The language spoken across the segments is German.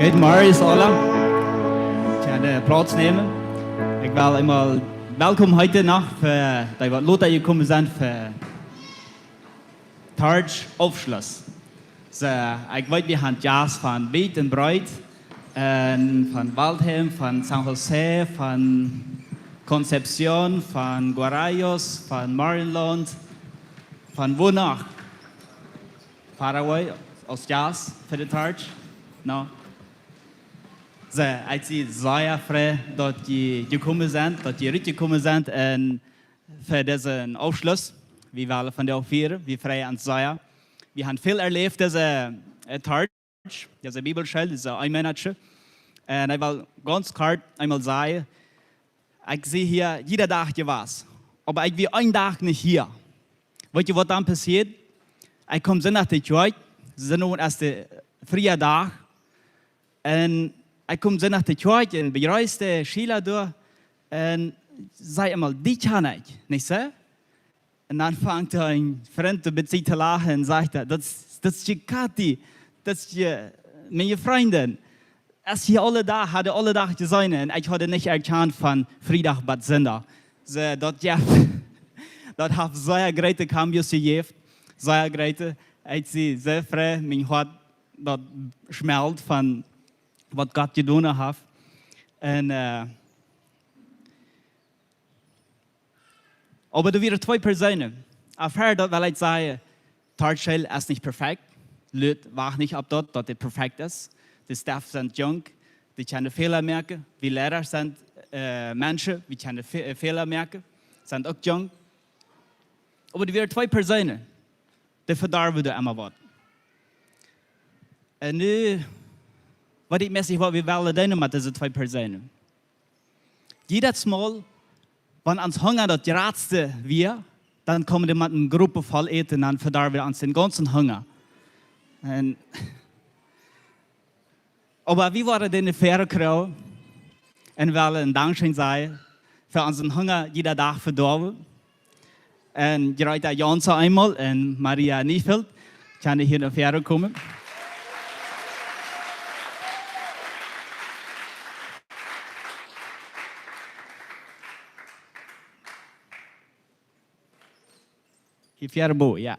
Good morning, allen. Ich kann Platz nehmen. Ich will einmal willkommen heute Nacht, für die Leute gekommen sind für Targe Aufschluss. So, ich weiß, wir haben Jazz von Beat und Breit, von Waldheim, von San Jose, von Concepción, von Guarayos, von Marienland, von wo noch? Paraguay, aus Jazz für die Targe. No. So, ich bin sehr froh, dass die gekommen sind, dass die richtig gekommen sind und für diesen Aufschluss. Wir wollen von der auch feiern, wir freuen uns sehr. Wir haben viel erlebt, diese Targe, diese Bibelschule, diese Einmanager. Und ich will ganz klar einmal sagen, ich sehe hier jeden Tag was, aber ich bin einen Tag nicht hier. Weißt du, was dann passiert? Ich komme nach der Kirche, es ist nun erst der freie Tag. Und ich komme nach der Kirche und bereiste Schüler durch und sage immer, die kann ich, nicht so? Und dann fängt ein Freund mit sich zu lachen und sagt, das ist die Kathi, das ist meine Freundin. Es hier alle da, hatte alle da gesehen und ich hatte nicht erkannt von Friedach Bad Sender. So, dort hat sehr große Cambios gegeben, sehr große. Ich sehe sehr froh, mein Herz dort schmelzt von was Gott getan hat. Und, aber da waren zwei Personen. Auf dort will ich sagen, Tarschel ist nicht perfekt. Leute warten nicht ab dort, dass er perfekt ist. Die Staff sind jung, die können Fehler merken. Wir Lehrer sind Menschen, wir können Fehler merken, sind auch jung. Aber da waren zwei Personen, die verdarben immer was. Und nu, wat ik mestig wat we willen doen met deze twee personen. Jedes Mal, wenn uns Hunger das geratste wir, dann kommen wir mit einer Gruppe voll eten, dann verdarben wir uns den ganzen Hunger. Und aber wir waren eine faire Frau und wollen Dankeschön sagen für unseren Hunger jeder Tag verdorben. Und gerade Jansa einmal und Maria Niefeld kann hier nach Fähre kommen. Hier Fähre Bo, ja.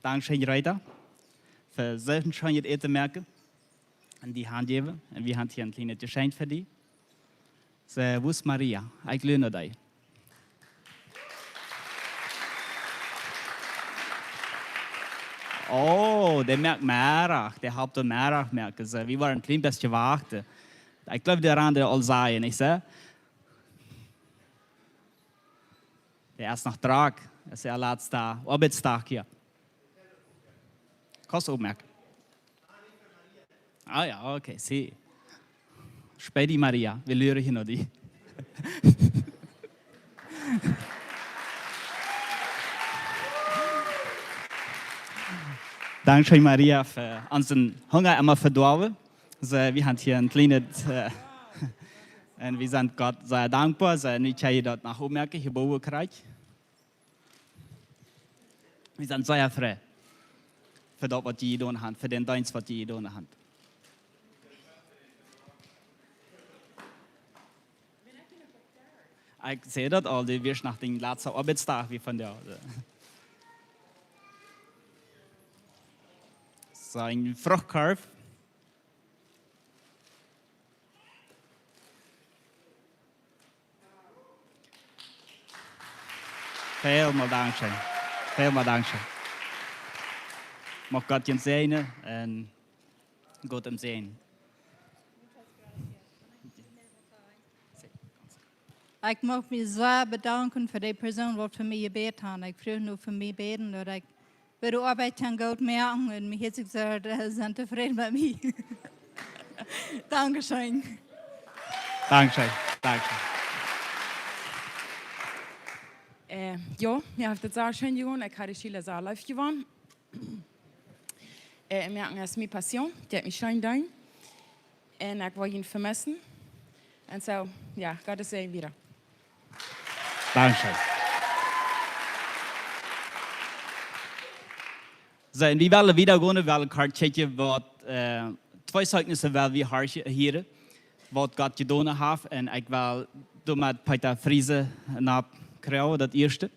Dankeschön, Reiter, für solchen schönen Eten merken und die Hand geben. Und wir haben hier ein kleines Geschenk für die. So, wo ist Maria? Ich lerne dich. Oh, der merkt mehr. Der hat mehr merken. So, wir waren ein klein bisschen warten. Ich glaube, der andere all sein, nicht so? Der ist noch Tag. Das ist der letzte Arbeitstag hier. Kannst du auch merken? Ah ja, okay, sieh. Späti Maria, wir lernen hier noch die. Dankeschön, Maria, für unseren Hunger immer verdorben. Also, wir haben hier ein kleines, und wir sind Gott sehr dankbar, dass ich hier dort nach oben merke, hier oben kriege. Wir sind sehr froh für das, was die getan haben, für den Dienst, was die getan haben. Ich sehe das all, die wirst nach dem letzten Arbeitstag wie von der. So ein Fruchtkorb. Vielmal Dankeschön. Vielmal Dankeschön. Mag Gott ihn segnen und Gott ihm segnen. Ich mag mich sehr bedanken für die Person, die für mich gebetet hat. Ich früher nur für mich beten, dass ich bei der Arbeit kann Gott merken und mich jetzt gesagt, sind zufrieden mit mir. Dankeschön. Dankeschön. Dankeschön. Ja, jag har haft ett så schön jobb. Jag har Chile så live gewonnen. Jag merken, det är min passion. Det är min schön dag. Och jag var ihn vermissen. Und so, ja, Gottes Segen wieder. Dankeschön. So, en vi willen videregående wel elkaar checken wat twee zeugnissen wel we hier wat God gedaan heeft. En ik wil door met Peter Friese naar krijgen, dat eerste.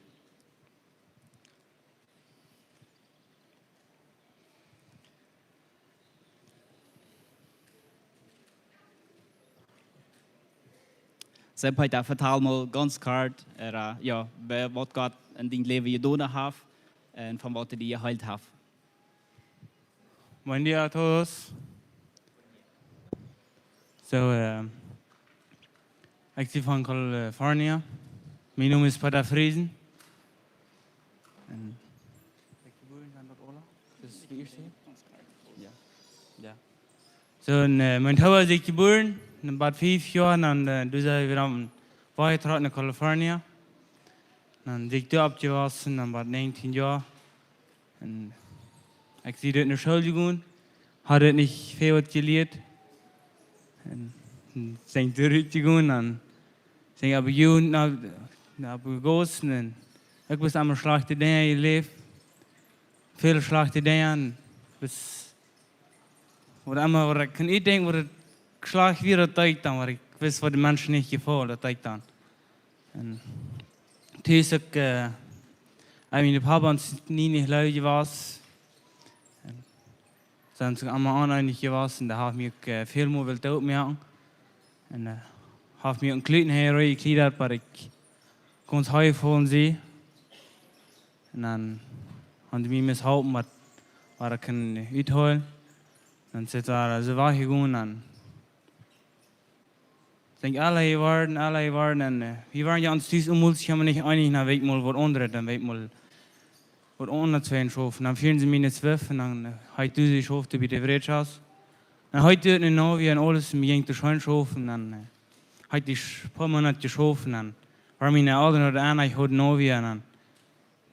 So, Peter, vertel mal ganz kort, ja, wat God in dein Leben gedaan heeft en van wat die geheilt heeft. Buen día a todos. Ik ben van Californië. Mijn naam is Peter Friesen. En ik ben geboren in Ola. Dat is de eerste. Ja. Ja. Mijn ouders zijn geboren in Bad 5 jaar en toen zijn we dan weitergetragen naar Californië. Dan ben ik daar opgewassen en Bad 19 jaar. En ik zie dat naar school gegaan, had het niet veel wat geleerd. En zijn teruggegaan en zijn op een naar gekozen. En ik was allemaal slechte dingen in je leven. Veel slechte dingen. Dus wat ik kan niet denken wat het slecht weer dat ik dan, maar ik wist wat de mensen niet gevoel dat ik dan. En toen is ik, mijn papa ons niet lui was. Zijn ze allemaal aaneindig was en daar heeft me ook veel meer wilt uitmerken. En heeft me een klein herrie gekleed, waar ik kon het huis van zien. En dan hadden ze me mishouden, waar ik kan uithalen. Dan zit daar ze weggegaan en ik denk alle waren en we waren ja aan het thuis omhoog, maar niet einig naar weet mal wat andere, dan weet mal wat onder twee schoven. Dan vieren ze me niet zwif en dan hij doet zich schoven bij de Vredschaus. En hij doet het nou weer en alles me ging te schoen schoven en hij die paar Monate geschoven en waar mijn ouders naar de aan, hij hoort nou weer en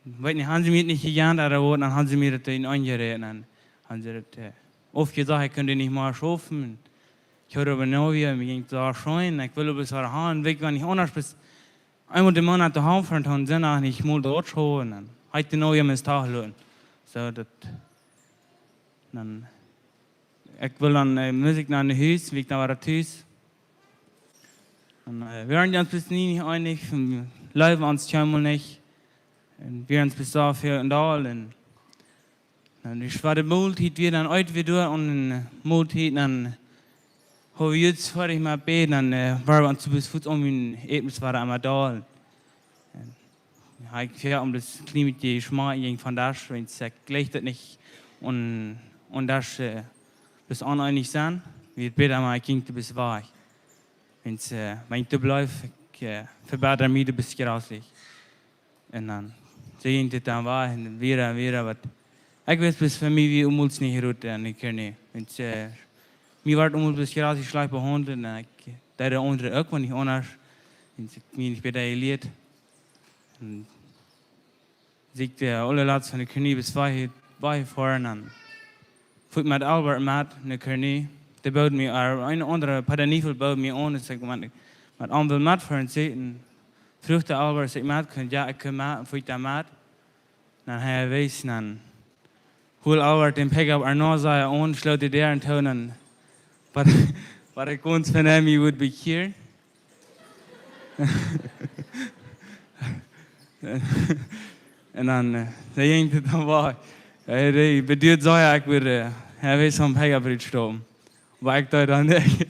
weet niet, haben sie mir nicht gelernt, aber dann haben sie mir das in angereden en haben sie das oft gesagt, ich könnte nicht mal schoven. Ich höre aber nou weer, mir ging da schoen, ich will aber so haben, weg wenn ich anders bis einmal den Monat zu Hause fahren und dann nicht mal dort schoen. Heute nou weer met Tag lohnen. So dat dan ik wil dan muziek naar de huis, wie ik naar het huis. En we waren ons bis niet einig, leven ons helemaal niet. En we waren bis da veel en daar en dan is waar de moeilijkheid weer dan uit weer door en een moeilijkheid dan hoe we jetzt voor ik maar beden dan waren we ons bis voet om in etwas waren maar daar. Ich fährt das Klima die Schmarrn von das, wenn es gleicht das nicht und das bis uneinig sein, wird besser mal ging du bis wahr. Wenn es mein du bleibt, verbessert mich du bist grauslich. Und dann sehen die dann wahr und wieder was. Ich weiß bis für mich wie uns nicht rot und ich kann nicht. Wenn es mir wird bis grauslich schlecht behandelt und ich der andere auch wenn ich anders, wenn es mir nicht besser erlebt. Ziet alle laatst van de knie bis bij voren en voet met Albert met de knie. De bouwt me een andere padanivel bouwt me aan en zegt met aan wil met voor een zitten. Vroeg de Albert zegt met kun ja ik kan met voet daar met. Dan hij wees dan hoe Albert den pick-up erna zei aan sloot de deur en toen en wat ik ons van hem would be here. En dan ging het dan waar. Hij bedoelt zo ik weer hij weet zo'n pegabridge stroom. Waar ik daar dan denk.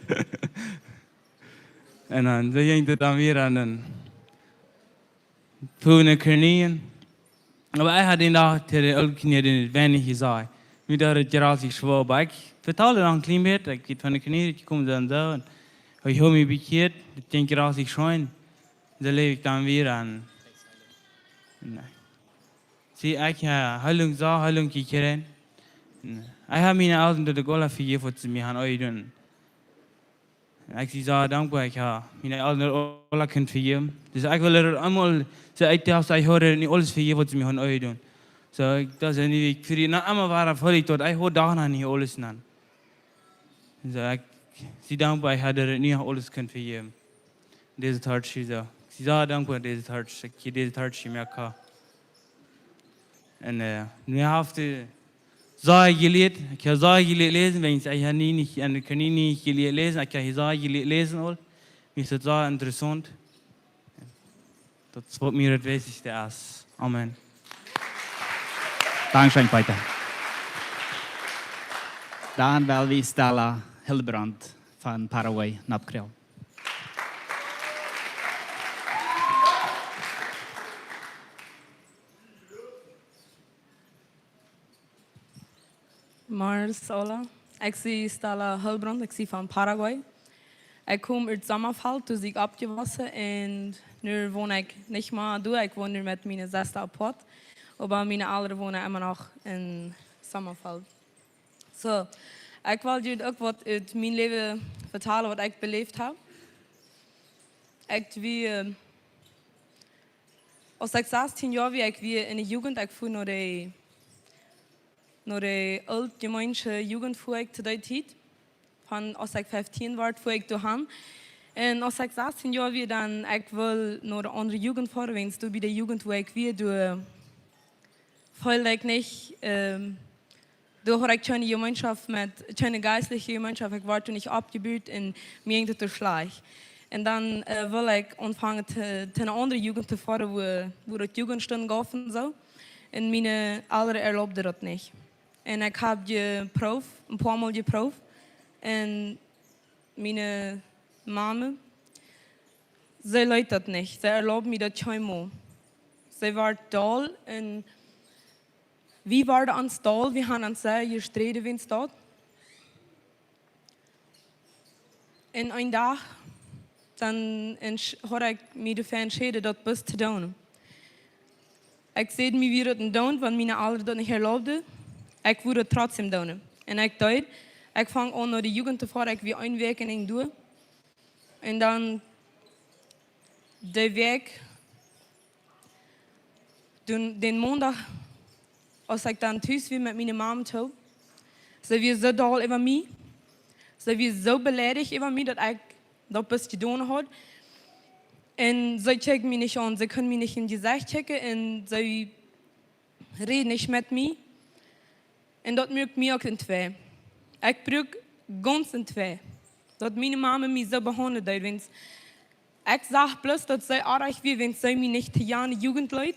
En dan ging het dan weer aan een voelde knieën. Maar hij had in dag tegen de knieën weinig gezegd. Nu dat het graag schwor, maar ik vertelde dan een klein beetje. Ik weet van de knieën, ik kom dan zo. En ik hoor me bekeerd, ik denk graag schoon. Dan leef ik dan weer aan. Zie, ik heb heel lang gekregen. Ik heb mijn ouders door de gola vergeven wat ze me gaan uitdoen. Ik zie zo dankbaar, ik heb mijn ouders door de gola kunnen vergeven. Dus ik wil er allemaal, ik hoor niet alles vergeven wat ze me gaan uitdoen. So, dat is niet, ik vind het allemaal waar volledig tot, ik hoor daar niet alles aan. Dus ik zie dankbaar, ik heb er niet alles kunnen vergeven. Deze taart is zo. Ik die Sache dankbar, deze hart, ik je deze hart meer kan. En nu heeft de zaken geleerd, ik heb zaken geleerd lezen, want ik heb niet en ik kan niet geleerd lezen, ik heb zaken geleerd lezen al. Mir ist das sehr interessant. Dat is wat mir het wichtigste is. Amen. Dankeschön, Peter. Dan wil we Stella Hildebrand van Paraguay napkreel. Mars, hola. Ik zie Stella Hildebrand, ik zie van Paraguay. Ik kom uit Sommerveld, toen ik opgewassen en nu woon ik niet meer door. Ik woon nu met mijn zesde apart. Maar mijn ouderen wonen immer nog in Sommerveld. So, ik wil jullie ook wat uit mijn leven vertellen, wat ik beleefd heb. Als ik 16 jaar was, ik weer in de jugend, ik voer naar de oud-Gemeinde jugend voer ik te die tijd. Van als ik 15 was, voer ik doorheen. En als ik 16 jaar was, dan ik wil naar de andere jugend voeren, want toen bij de jugend waar ik weer door voelde ik niet, door had ik keine Gemeinschaft met, keine geistliche Gemeinschaft, ik werd toen niet opgebuurd en mir ging het door slag. En dan wil ik ontvangen te een andere jugend te voeren, wo dat jugendstunden gaven zo. En mijn ouderen erlaubden dat niet. En ik heb geproefd, een paar maal geproefd. En mijn mama, zij leidt dat niet. Zij erlaubt me dat keinmal. Zij werd dol en wie waren aan stal? We gaan aan zij gestreden in stad. En een dag, dan had ik me ervoor entschieden dat best te doen. Ik zei me weer het doen, want mijn ouders dat niet erlaubden. Ik wilde het trotzdem doen. En ik dacht, ik vang aan naar de jugend te voeren, ik weer een week en doe. En dan de week, den maandag, als ik dan thuis weer met mijn mama toe, ze was zo dol over mij. Ze was zo beledigd over mij dat ik dat best gedaan had. En ze checken me niet aan, ze kunnen me niet in het gezicht checken en ze reden niet met mij. En dat maakt mij ook in twee. Ik breek ganz in twee. Dat mijn mama mij zo behandeld heeft. Want ik zag plus dat zij aardig was, want zij mij niet te jaren jugend leidt.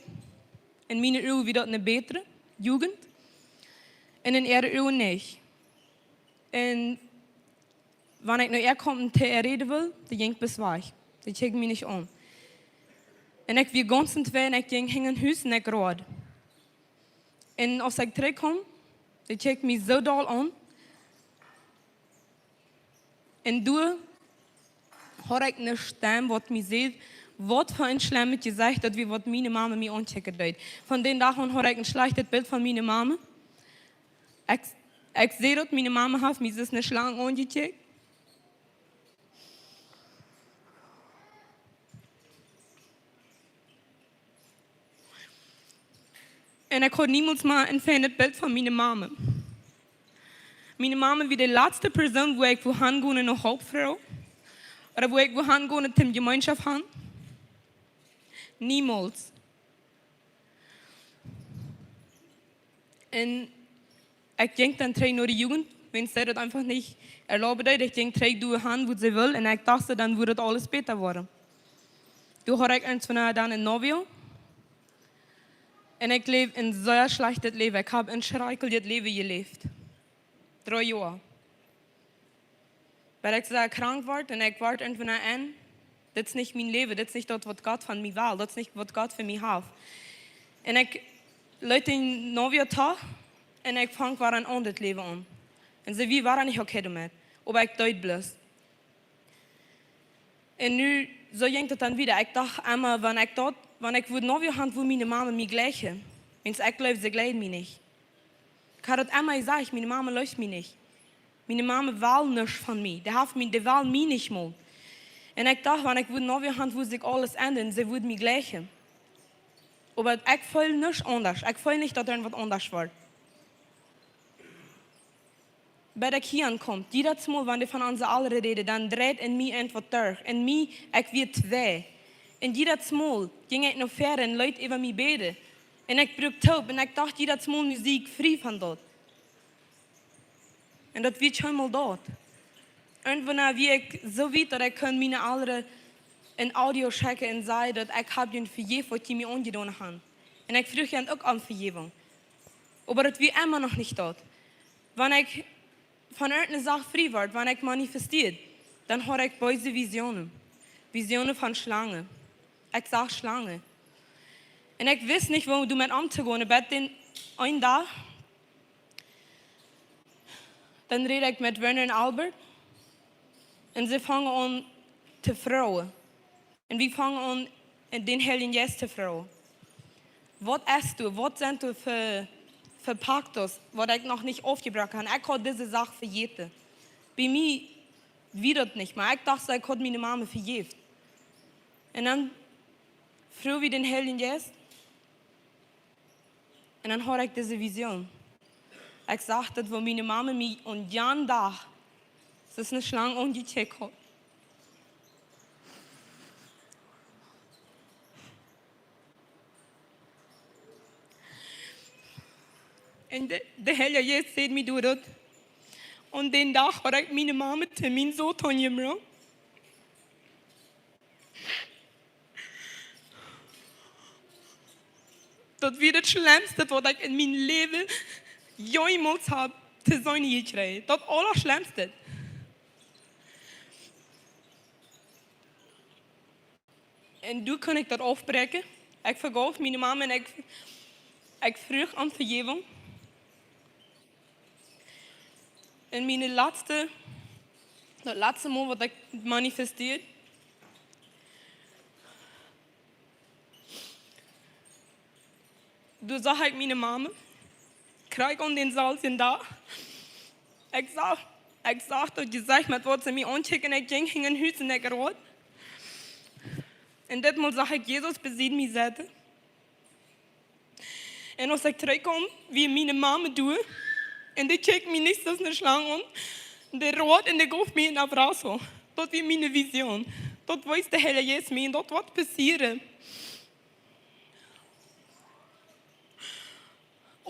In mijn eeuw wie dat een betere jugend. En in ihre eeuw niet. En wanneer ik nou echt kom te reden wil, dan ging ik bezwaar. Dat check me niet aan. En ik weer ganz in twee en ik ging in huis en ik rood. En als ik terugkom, dan check me zo dol aan. En toen hoor ik een stem wat me zegt, wat voor een slemmetje zegt dat we wat mijn mama me aanchecken deed. Van die dag aan hoor ik een slecht beeld van mijn mama. Ik zie dat mijn mama heeft me een slang aangecheckt. En ik had niemand maar een fijn beeld van mijn mama. Mijn mama was de laatste persoon waar ik wil gaan in een hulpvrouw. Of waar ik wil gaan in een gemeenschap gaan. Niemals. En ik ging dan terug naar de jugend, want zij dat einfach niet erlauben. Ik ging terug doen gaan wat ze wil en ik dacht dan wordt het alles beter worden. Toen had ik eens van dan in Novio. En ik leef een zeer slecht leven. Ik heb een schrijkelijk leven geleefd. 3 jaar. Weil ik zo krank word en ik word en van aan. Dit is niet mijn leven, dit is niet dat wat God van mij wil, dat is niet wat God voor mij heeft. En ik luid in Novio toe en ik vang weer een ander leven aan. En ze wie waren niet oké daarmee, maar ik deed blus. En nu, zo ging het dan weer. Ik dacht einmal, wanneer ik voor Novio gaan, voor mijn mama mij gleichen. Want ik geloof, ze glijden mij niet. Ik had het einmal gezegd, mijn mama luistert mij niet. Mijn mama wil niks van mij. Die wil mij niet meer. En ik dacht, wanneer ik voor Novio gaan, voor ik alles ändern, ze wil mij gleichen. Maar ik voel niks anders. Ik voel niet dat er wat anders wordt. Bij ik hier aankom, die Mal, wanneer van onze anderen reden, dan draait in mij een wat terug. En mij, ik weer 2. En jeder Mal ging ik naar ver en luid over mij beden. En ik brukte op en ik dacht, jeder Mal muziek vrij van dat. En dat werd helemaal dort. Irgendwann wie ik zo weet dat ik kan mijn anderen een audio checken en zei dat ik heb je vergeven wat je me aangedaan hebt. En ik vroeg je ook aan vergeving. Maar dat wie immer nog niet dat. Wanneer ik van irgendeine Sache vrij word, wanneer ik manifesteer, dan hoor ik böse Visionen. Visionen van Schlangen. Ik zag Schlangen. En ik wist niet waar du met om te gaan. Maar den een dag, dan red ik met Werner en Albert. En ze vangen aan te vrouwen. En we vangen aan den Heiligen Geest te vrouwen. Wat is du? Wat zijn du für Paktos, wat ik nog niet aufgebracht habe? Ich habe diese Sache vergeten. Bei mir wieder nicht mehr. Ich dachte, ich habe meine Mama vergeben. Und dann vroeg wir den Heiligen Geist. Und dann hatte ich diese Vision. Ich sagte, wo meine Mama mich an jeden Tag, es ist eine Schlange angecheckt hat. En de Heilige Geest zei mij door dat. En den dag had ik mijn mama termin zo toegemaakt. Dat weer het schlimmste wat ik in mijn leven jemals heb te zijn gekregen. Dat allerschlimmste. En toen kon ik dat afbreken. Ik vergaf mijn mama en ik vroeg om vergeving. En dat laatste mal wat ik manifesteer. Toen zag ik mijn mama. Krijg aan den Salzchen daar. Ik zag dat je zegt met wat ze mij aankijken en ik ging in een huis en ik rood. En dit mal zag ik Jezus bezit mij zetten. En als ik terugkom, wie mijn mama doet. En die kijkt me niet als een slang aan. Die rood en die gaf me een abrazo. Dat was mijn visie. Dat wist de Heilige Geest me en dat wat passeren.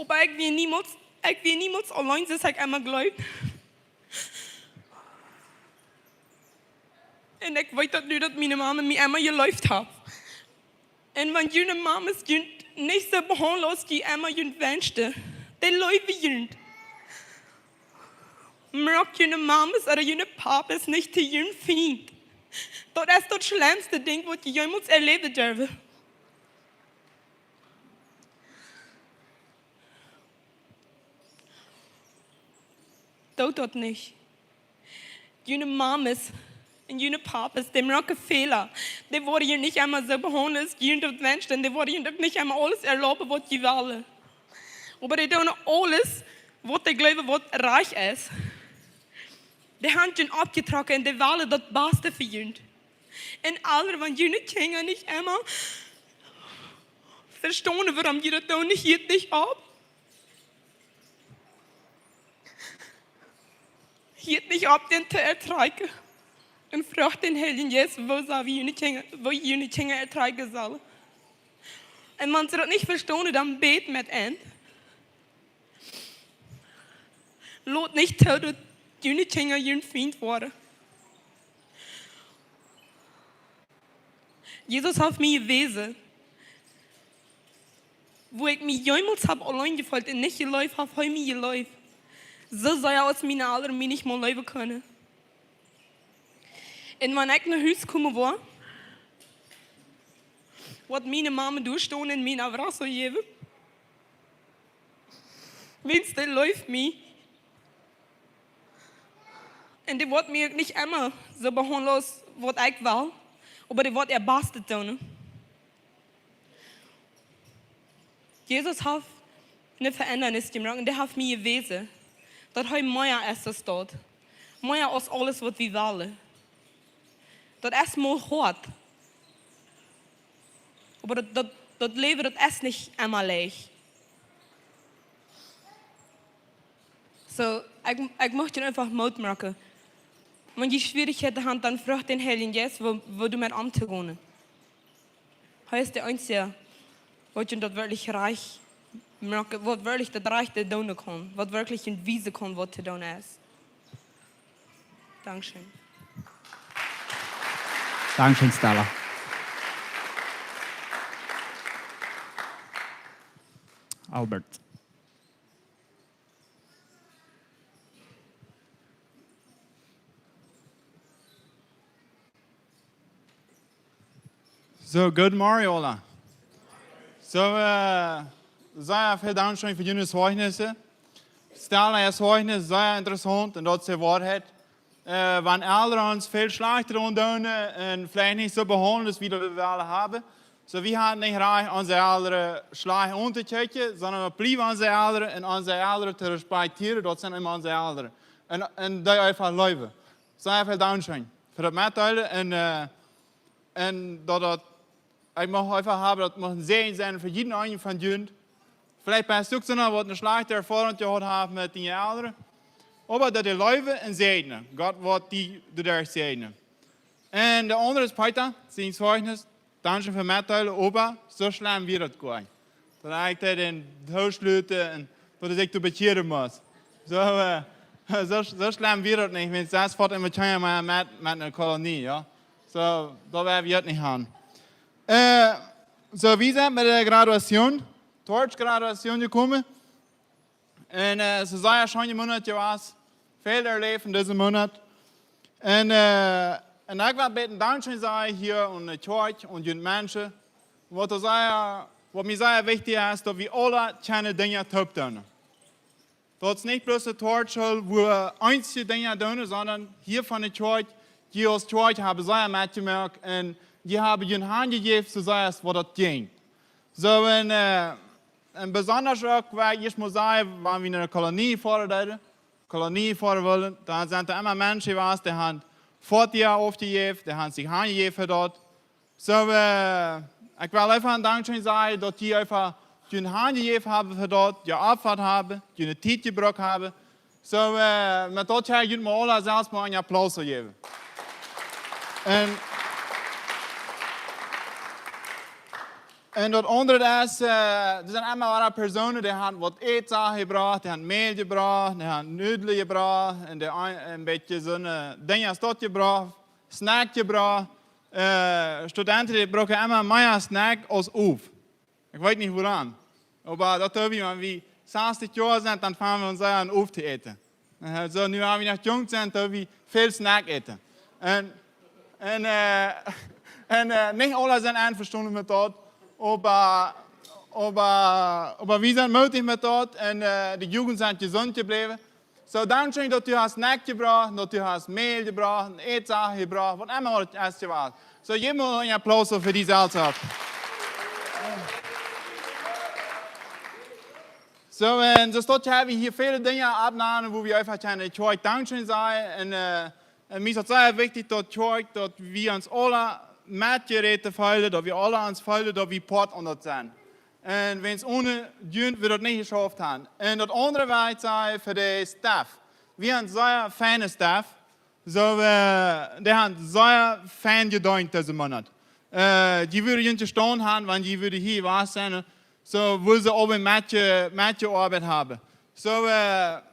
Maar ik wil niemals alleen, dus ik immer geloof. En ik weet dat nu dat mijn mama me immer geloofd heeft. En want jullie mama's jullie niet zo behandelen als die immer jullie wenste. Die geloven jullie. Maar jullie mama's of jullie papa's niet te jullie vriend. Dat is het schlimmste ding wat je jemals erleben durven. Doe dat niet. Jullie mama's en jullie papa's, die maken Fehler. Die worden je niet immer so behandelt als jullie dat wensen. Die worden je ook niet immer alles erlauben wat je willen. Maar die doen alles wat die geloven wat reich is. Die hebben je opgetrokken en die willen dat beste voor jullie. En alle van jullie kinderen niet immer verstaan waarom je dat doen niet niet op. Hielt nicht ab, den zu ertragen. Und fragt den Heiligen Geist, wo jullie Kinder ertragen sollen. Und man sie das nicht verstehen, dann bet mit ein. Laat nicht zu, dass jullie Kinder jullie Freund worden. Jesus hat mir gewesen, wo ich mich jemals allein gefühlt und nicht geläuft habe, habe ich mich geläuft. So soll er aus meiner Alter mich nicht mal leben können. Und wenn ich nach Hause komme war, wat meine Mama durchstehen in mijn Abrazo geben, wenn's der läuft mich. Und die wird mir nicht immer so behandeln, was ich will, aber die wird ihr Bestes tun. Jesus hat eine Veränderung gemacht und der hat mir gewesen. Dat hij meer is als dat. Meer als alles wat we willen. Dat is maar hard. Maar dat leven dat is niet helemaal leeg. So, ik mocht je einfach Mut maken. Want die Schwierigkeiten haben, dann fragt den Heiligen Geist, wo du mit umzugehen. Hij is de einzige, wat je dat wirklich reich, wat wirklich dat reich te doen kan. Wat wirklich een wijze kan wat te doen is. Dankeschön. Dankeschön, Stella. Albert. So, good morning, Ola. So, sehr vielen Dank schon für Ihre Zeugnisse. Stella ist Zeugnis sehr interessant und dort sie Wahrheit. Wenn Eltern uns viel schlechter tun und vielleicht nicht so behandeln, wie wir alle haben. So, wir haben nicht recht, unsere Eltern schlecht unterzukriegen, sondern wir bleiben unsere Eltern und unsere Eltern zu respektieren. Dort sind immer unsere Eltern. Und die einfach leben. Sehr vielen Dank schon für das Mitteilen und dat ik mag einfach haben, dat mag een zegen zijn voor jeden einen van jullie. Vielleicht bist du so noch, wat een slechte ervaring gehad haben met die ouderen. Aber dat die leven en zegenen. Gott wordt die door zegenen. En de andere is Peter, zijn Zeugnis. Danke für mitteilen, aber so schlimm wird das gar nicht. Dat ik dat in het huis sluiten en dat ik te bekeeren moet. So schlimm wird das nicht, wenn es das fort immer mit einer Kolonie, ja. So, da werden wir nicht haben. So, wie sind wir mit der Graduation, Torch-Graduation gekommen? Und es ist sehr schöne Monat gewesen. Viel erlebt in diesem Monat. Und ich will beten, Dankeschön sagen hier und der Church und den Menschen. Was mir sehr wichtig ist, dass wir alle kleine Dinge tun. Das ist nicht bloß der Torch, wo wir einzige Dinge tun, sondern hier von der Church, die als Church haben sehr mitgemerkt und die haben ihnen Hand gegeben, so sei es, was das ging. So, und besonders auch, weil ich muss sagen, wenn wir in einer Kolonie fahren wollen, dann sind da immer Menschen, die haben 40 Jahre aufgegeben, die haben sich Hand gegeben für dort. So, ich will einfach ein Dankeschön sagen, dass die einfach die Hand gegeben haben für dort, die Abfahrt haben, die eine Zeit gebraucht haben. So, mit dort hier können wir alle selbst mal einen Applaus geben. En dat andere is, er zijn allemaal andere personen die hebben wat eten gebracht, die hebben meel gebracht, die hebben nudelen gebracht, en die een beetje zo'n dingen als dat gebracht, snack gebracht. Studenten die gebruiken allemaal meer snack als op. Ik weet niet waarom. Maar dat hebben we, wenn wir 60 Jahre sind, dann fangen wir uns an auf zu eten. So, nu wenn wir noch jung sind, dann wir viel Snack eten. En nicht alle sind einverstanden mit dort. Aber wir sind mutig mit dort und die Jugend sind gesund geblieben. So, danke, dass du hast Snack gebracht, dass du hast Mehl gebracht, Eetsachen gebracht, was immer das erste war. So, gib mir einen Applaus für diese Alltag. So, und so haben wir hier viele Dinge abnehmen, wo wir einfach keine Church Dankeschön sagen. Und mir ist es sehr wichtig, dass wir uns alle Matgeräte feilen, dass wir alle uns feilen, dass wir Port unter sind. Und wenn es ohne Jünd, wir das nicht geschafft haben. Und das andere war sei für den Staff. Wir haben sehr feine Staff. So, die haben sehr fein gedeutet diesen Monat. Die würden nicht gestanden haben, wenn die würden hier was sein. So, wo sie oben Matge Arbeit haben. So, wir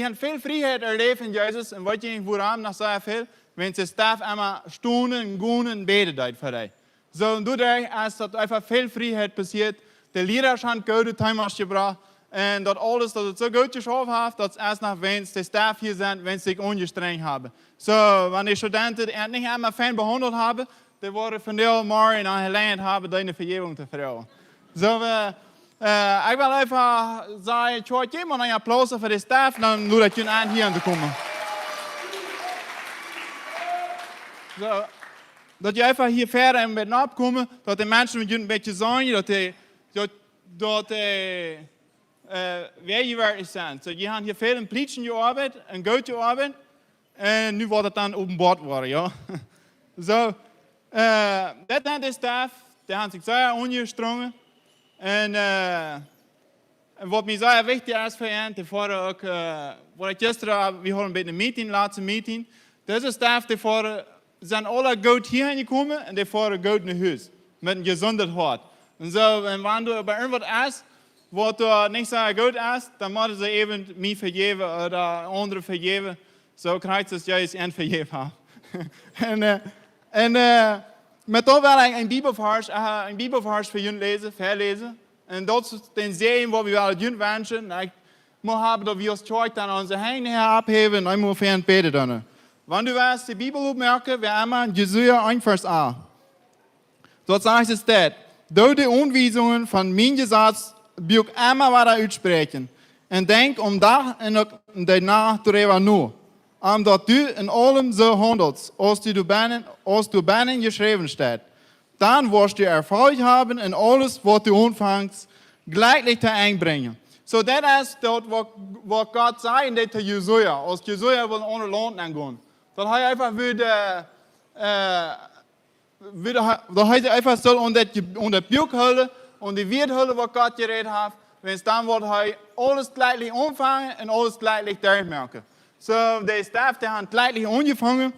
haben viel Freiheit erlebt in Jesus. Und weiß ich nicht, woran noch sehr viel. Wenn der Staff einmal Stunden, Gunen betet für dich. So, und dadurch ist das einfach viel Freiheit passiert. Der Lehrer hat gute Time ausgebracht. Und das alles, dass es so gut geschafft hat, dass erst nach, wenn die Staff hier sind, wenn sie sich ungestrengt haben. So, wenn die Studenten nicht einmal fein behandelt haben, die wurden von der Mal in gelernt haben, deine Vergebung zu fragen. So, ich will einfach sagen, ich gebe mal einen Applaus für den Staff, dann nur, dass ihr an hier kommen. So, dass die einfach hier fair mit abkommen, dass die Menschen mit ein bisschen sagen, dass werkelijk zijn. So, die haben hier veel in Plitschen gearbeitet, en goed gearbeitet, en nu wordt het dan openbaar worden, ja. So, dat zijn de staf, die hebben zich zeer ongestrongen. En wat mij zeer wichtig is voor hen, tevoren ook, wat ik gisteren, we hadden bij een meeting, laatste meeting, deze staf, die zijn alle goed hierheen gekomen en die voren goed naar huis. mit einem gesunden Hort. Und so, wenn du bei irgendwas isst, was du nicht so gut isst, dann musst du eben mir vergeben oder andere vergeben. So kriegst du es ja jetzt vergeben. Met dat wil ik een Bibelvers voor jullie verlezen. En dat is den Segen, wat we wel jullie wensen. Ik moet hebben dat we ons tijd aan onze handen herabheben en dan moeten we beten doen. Wanneer du wirst die Bibel opmerken, wir einmal Jesaja 1, Vers A. Dort sagt es dat. Door de aanwijzingen van mijn Gesetz wil ik einmal wat uitspreken. En denk dag en daarna te nu. Omdat du in allem so handelst, als du binnen geschrieben steht. Dann wirst du Erfolg haben in alles, was du anfängst, gleichlich te einbringen. So, das ist das, was Gott sagt in der Jesaja. Als Jesaja will ohne Land angehen. Dat hij einfach dat hij einfach soll onder Buch houden, und die wird houden wat Gott geredet hat. Wenn dann wird hij alles gleichlich anfangen und alles gleichlich durchmerken. So, die Staff, die haben gleichlich angefangen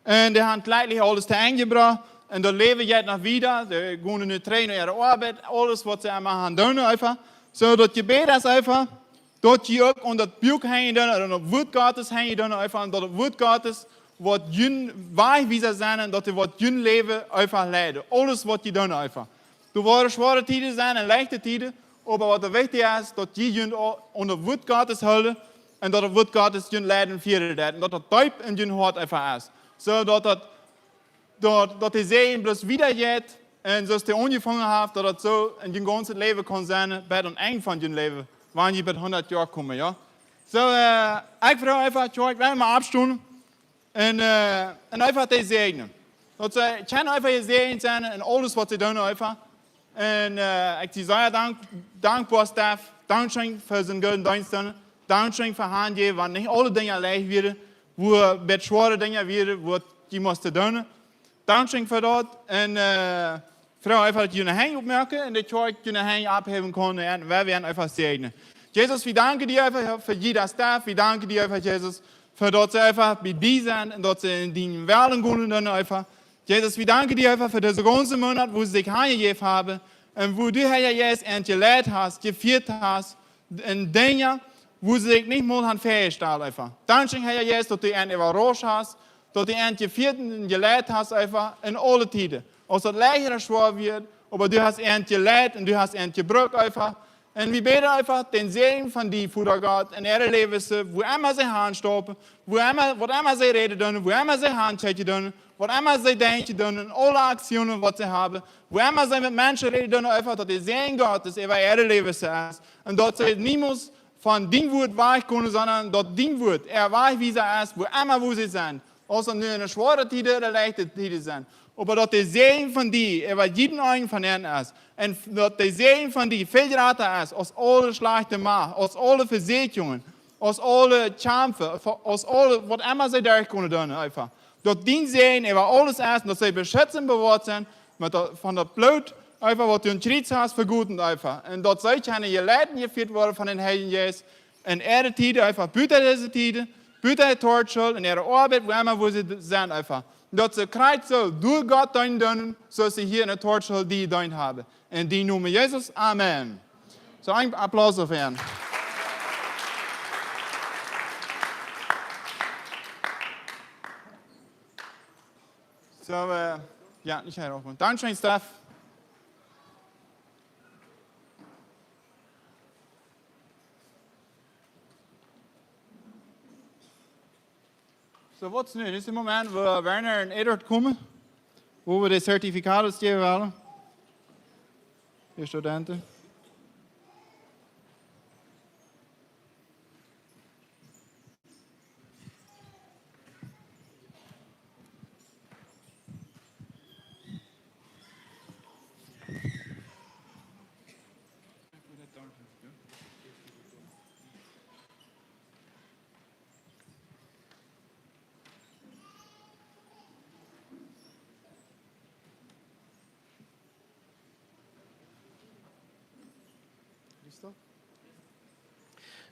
und die haben gleichlich alles te eingebracht. Und dat leven jetzt noch wieder. Die gehen nu trainen ihre Arbeit, alles was sie einmal haben doen einfach. So, dat Gebet ist einfach, dat je ook onder het Buch heen doen, oder op Woord Gottes heen doen einfach, dat het Woord Gottes wat jun wijzer zijn en dat wat jun leven einfach leiden. Alles wat je doen einfach. Er worden zware tijden zijn en leichte tijden, maar wat wichtig is, dat je jun onder het Woord Gottes houden en dat het Woord Gottes jun leiden vieren dat. En dat het diep in jun hart einfach is. Zodat dat de zegen bloß wieder geht en zoals de aangevangen heeft, dat het zo in je ganze leven kan zijn bij het eind van je leven, wanneer je bij 100 jaar komt. Ja? So, ik vraag einfach, ik wil maar afstonden en einfach die zegenen. Dat ze kan einfach gezegend zijn en alles wat ze doen einfach. En ik zie zeer dankbaar Stef, dankzij voor zijn goede diensten, dankzij voor handje, want niet alle dingen leicht worden, wo met zware dingen worden, wat je moest doen. Dankzij voor dat en vraag einfach, dat je een hang opmerken en dat je een hang abheben kan en wij werden einfach zegenen. Jesus, wir danken dir einfach für jeder Staff, wir danken dir einfach, Jesus, für dass sie einfach bei dir sind und dass sie in den Werden gehen einfach. Jesus, wir danken dir einfach für diesen ganzen Monat, wo sie sich hingegeben haben und wo du, Herr Jesus, entgelegt hast, geführt hast, in Dinge, wo sie sich nicht mehr feststellen einfach. Danke, Herr Jesus, dass du ihn überrascht hast, dass du ihn geführt und gelegt hast einfach in alle Zeiten. Als het leichter schwer wird, aber du hast ihn gelegt und du hast ihn gebraucht einfach. En we bidden einfach den Segen van die Vater Gott in ihre leven, wo immer sie handstoppen, wat immer sie reden doen, wo immer sie handchecken doen, wat immer sie denken doen, in alle Aktionen, wat sie haben, wo immer sie mit Menschen reden doen, einfach, dass der Segen Gottes über ihre leven ist. Und dass sie niemals von dem Wort weich können, sondern dass dem Wort weich wie sie ist, wo immer wo sie sind. Also nur in der schweren Zeit oder leichten Zeit sind. Aber dass der Segen von dir über jeden einen von ihnen ist. Und dass der Segen von dir viel größer ist als alle schlechte Macht, als alle Versicherungen, als alle Kämpfe, als alle, was immer sie durch können tun. Einfach. Dass die Segen über alles ist, dass sie beschützt und bewahrt sind, von der Blut, einfach, was du in Schritt hast, verguten einfach. Und dass sie keine Geleiten geführt worden von den Heiligen Jesus. In ihre Zeit einfach, büter diese Zeit, büter die Torschuld, in ihrer Arbeit, wo immer wo sie sind einfach. Dat ze krijgt zo door God doen, zoals ze hier in het Torschuld die doen hebben. In die noemen Jezus, amen. Zo een applaus voor hen. Zo, ja, niet helemaal. Dankzij Stef. So, wat is nu? Dit is het moment waar Werner en Edward komen, waar we de certificaten geven willen. De studenten.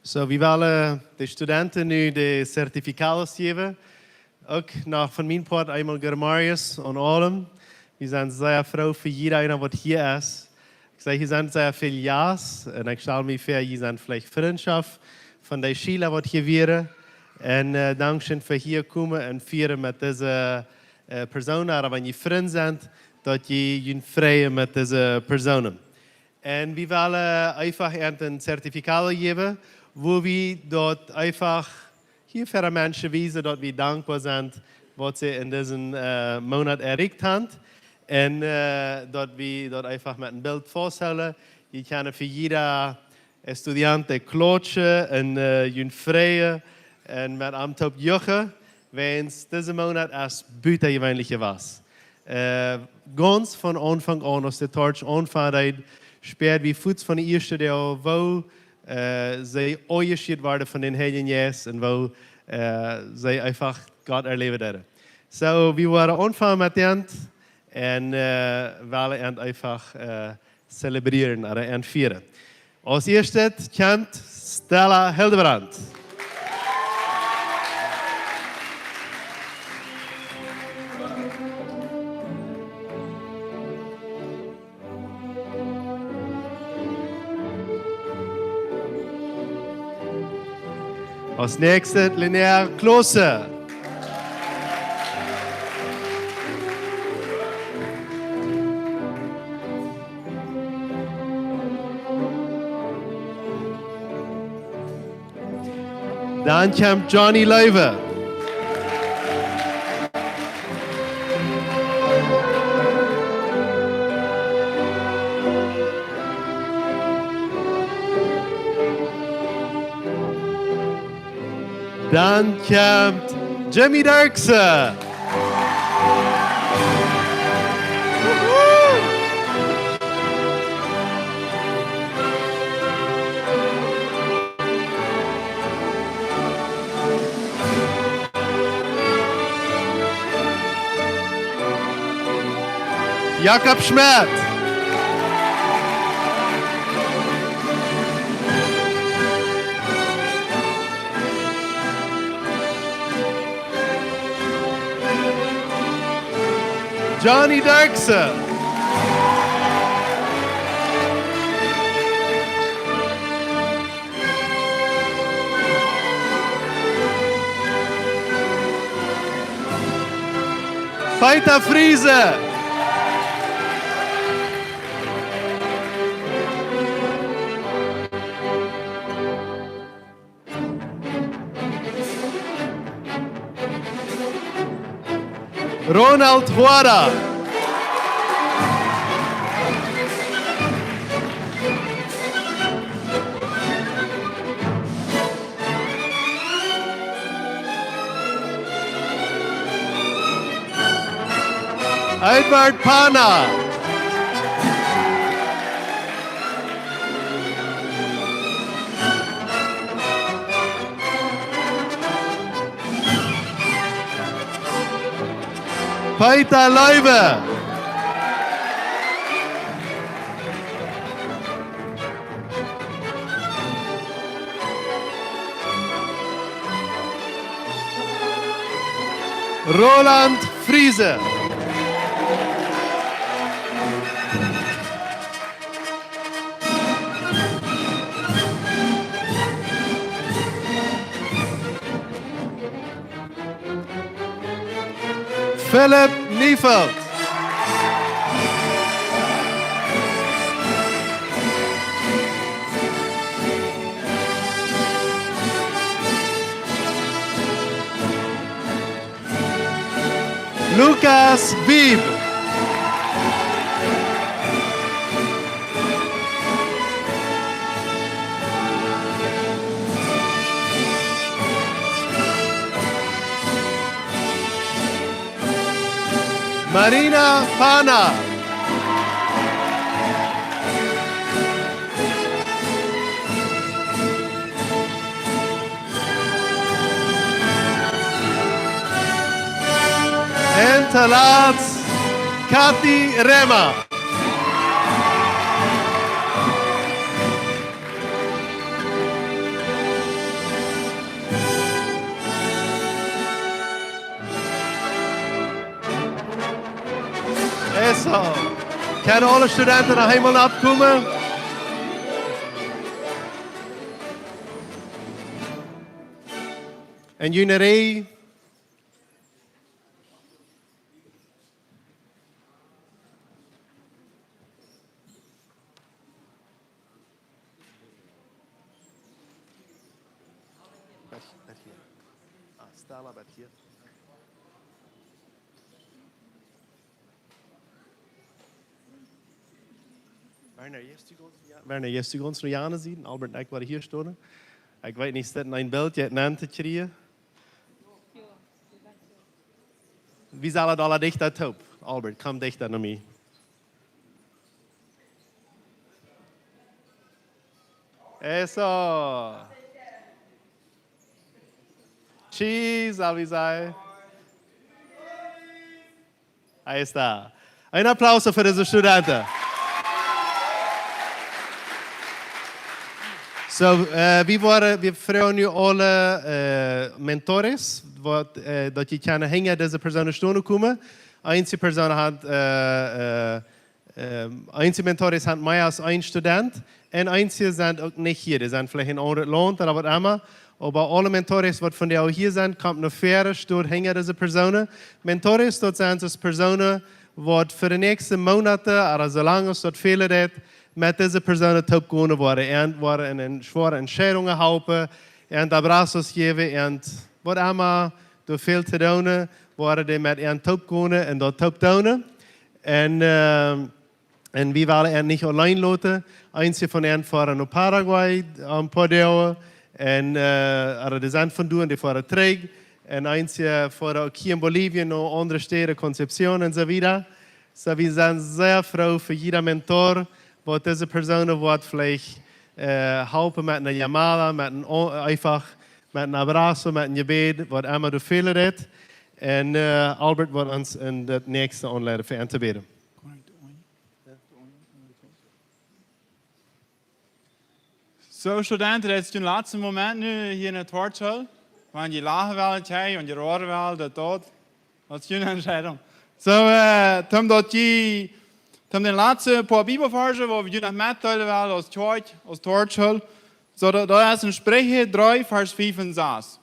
So, we willen de studenten nu de certificaten geven. Ook nog van mijn part eenmaal Germarius aan allem. Wir sind sehr froh für jeder einer, der hier ist. Ich sage, hier sind sehr viele Ja's und ich stelle mir vor, hier sind vielleicht Freundschaft von den Schülern, die hier wären. Und Dankeschön für hier kommen und feiern mit diesen Personen. Aber wenn ihr Freunde sind, dass ihr freuen mit diesen Personen. Und wir wollen einfach ein Zertifikat geben, wo wir dort einfach hier für Menschen wiesen, dass wir dankbar sind, was sie in diesem Monat erreicht haben. Und dass wir dort einfach mit einem Bild vorstellen. Ich kann für jeder Student klatschen und freuen und mit einem Top juchen, wenn es diesen Monat als Bütergewöhnliche war. Ganz von Anfang an, als der Torch anfängt, spürt wie Fuß von der ersten Jahr, wo sie angeschieden werden von den Heiligen Jesus und wo sie einfach Gott erleben werden. So, wir waren anfangen mit dem und wollen einfach zelebrieren oder feiern. Als erstes kennt Stella Hildebrand. Als nächstes Linnea Klose. Dann kommt Johnny Leuwe. Dann kommt Jimmy Dirkse. Jakob Schmidt. Johnny Dirkse. Peter Friese. Ronald Huara. Edward Pana. Peter Leuwe. Roland Friese. Philipp Niefeld. Lukas Wieb. Marina Pana. En te laatst Kati Rema. Es so. Können alle Studenten noch einmal abkommen? En Juneree. Stella, but here. Werner, eerst u ons nog jaren zien? Albert en ik waren hier stonden. Ik weet niet, zitten een beeld, je hebt een te krijgen. Wie zal het alle dichter op? Albert, kom dichter naar mij. Eso. Cheese, zal wie zijn. Ahí está. Ein Applaus für diese Studenten. So, wir freuen nu alle mentores, dat je kan hängen deze personen stonden komen. Einzige Person hat, einzige mentores hat mehr als ein Student und einzige sind auch nicht hier. Die sind vielleicht in anderem Land oder was immer. Aber alle mentores, die von der auch hier sind, kommt noch fair, dort hängen diese Personen. Mentores, dort sind es Personen, die für die nächsten Monate oder solange es dort fehlt, met deze personen te kunnen worden. En worden een zware entscheidungen helpen. En abrazos geven. En wat allemaal door veel te doen, worden die met een te kunnen en dat te doen. En we willen hen niet alleen laten. Eentje van hen varen naar Paraguay een paar dagen. En de zijn van doen, die varen terug. En eentje varen ook hier in Bolivie naar andere steden, Concepción en zo wieder. So we zijn zeer froh voor jeder mentor. Wat deze personen wordt vielleicht helpen met een llamada, einfach met een abrazo, met een gebed, wat immer du fehlen hebt. En Albert wordt ons in het nächste aanleiden voor aan te bidden. Zo, studenten, dat is het laatste moment nu hier in het Hortschul. Want je lachen wel het jij en je roeren wel dat dood. Dat is jullie entscheidung. Zo, dat je... Tam den laatste paar Bibelverse, wo wir noch mitteilen werden aus Church, aus Torschul. So, da ist ein Sprecher 3, Vers 5 und 6.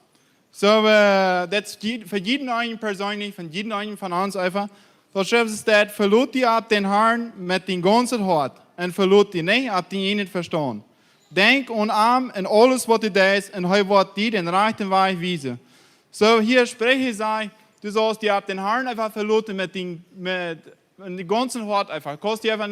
So, das ist für jeden einen persönlich, für jeden einen von uns einfach. So schreibt es dort, verlot die ab den Herrn mit den ganzen Hart und verlot die nicht ab den nicht verstehen. Denk und arm in alles, was du tust, und er wird dir den rechten Weg weisen. So, hier spreche ich, du sollst die ab den Herrn einfach verloten mit die ganzen Hort einfach. Kostet die einfach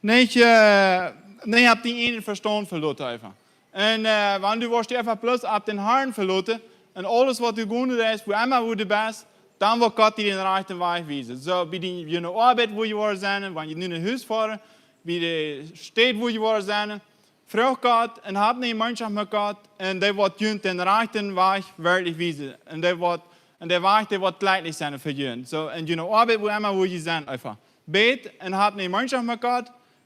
nicht ab den einen Verstand verloten einfach. Und wenn du wirst einfach bloß ab den Herrn verloten und alles, was du gut ist, wo immer wo du bist, dann wird Gott dir den rechten Weg weisen. So, bei deiner Arbeit, wo du sind, wenn du in ein Haus fahren, bei der Stadt, wo du sind, frag Gott und hab eine Gemeinschaft mit Gott und der wird dir den rechten Weg wirklich weisen. Und der Weg, der wird leidlich sein für jeden. So, in deiner Arbeit, wo immer wo ihr seid, einfach. Bet und habt eine Gemeinschaft mit Gott.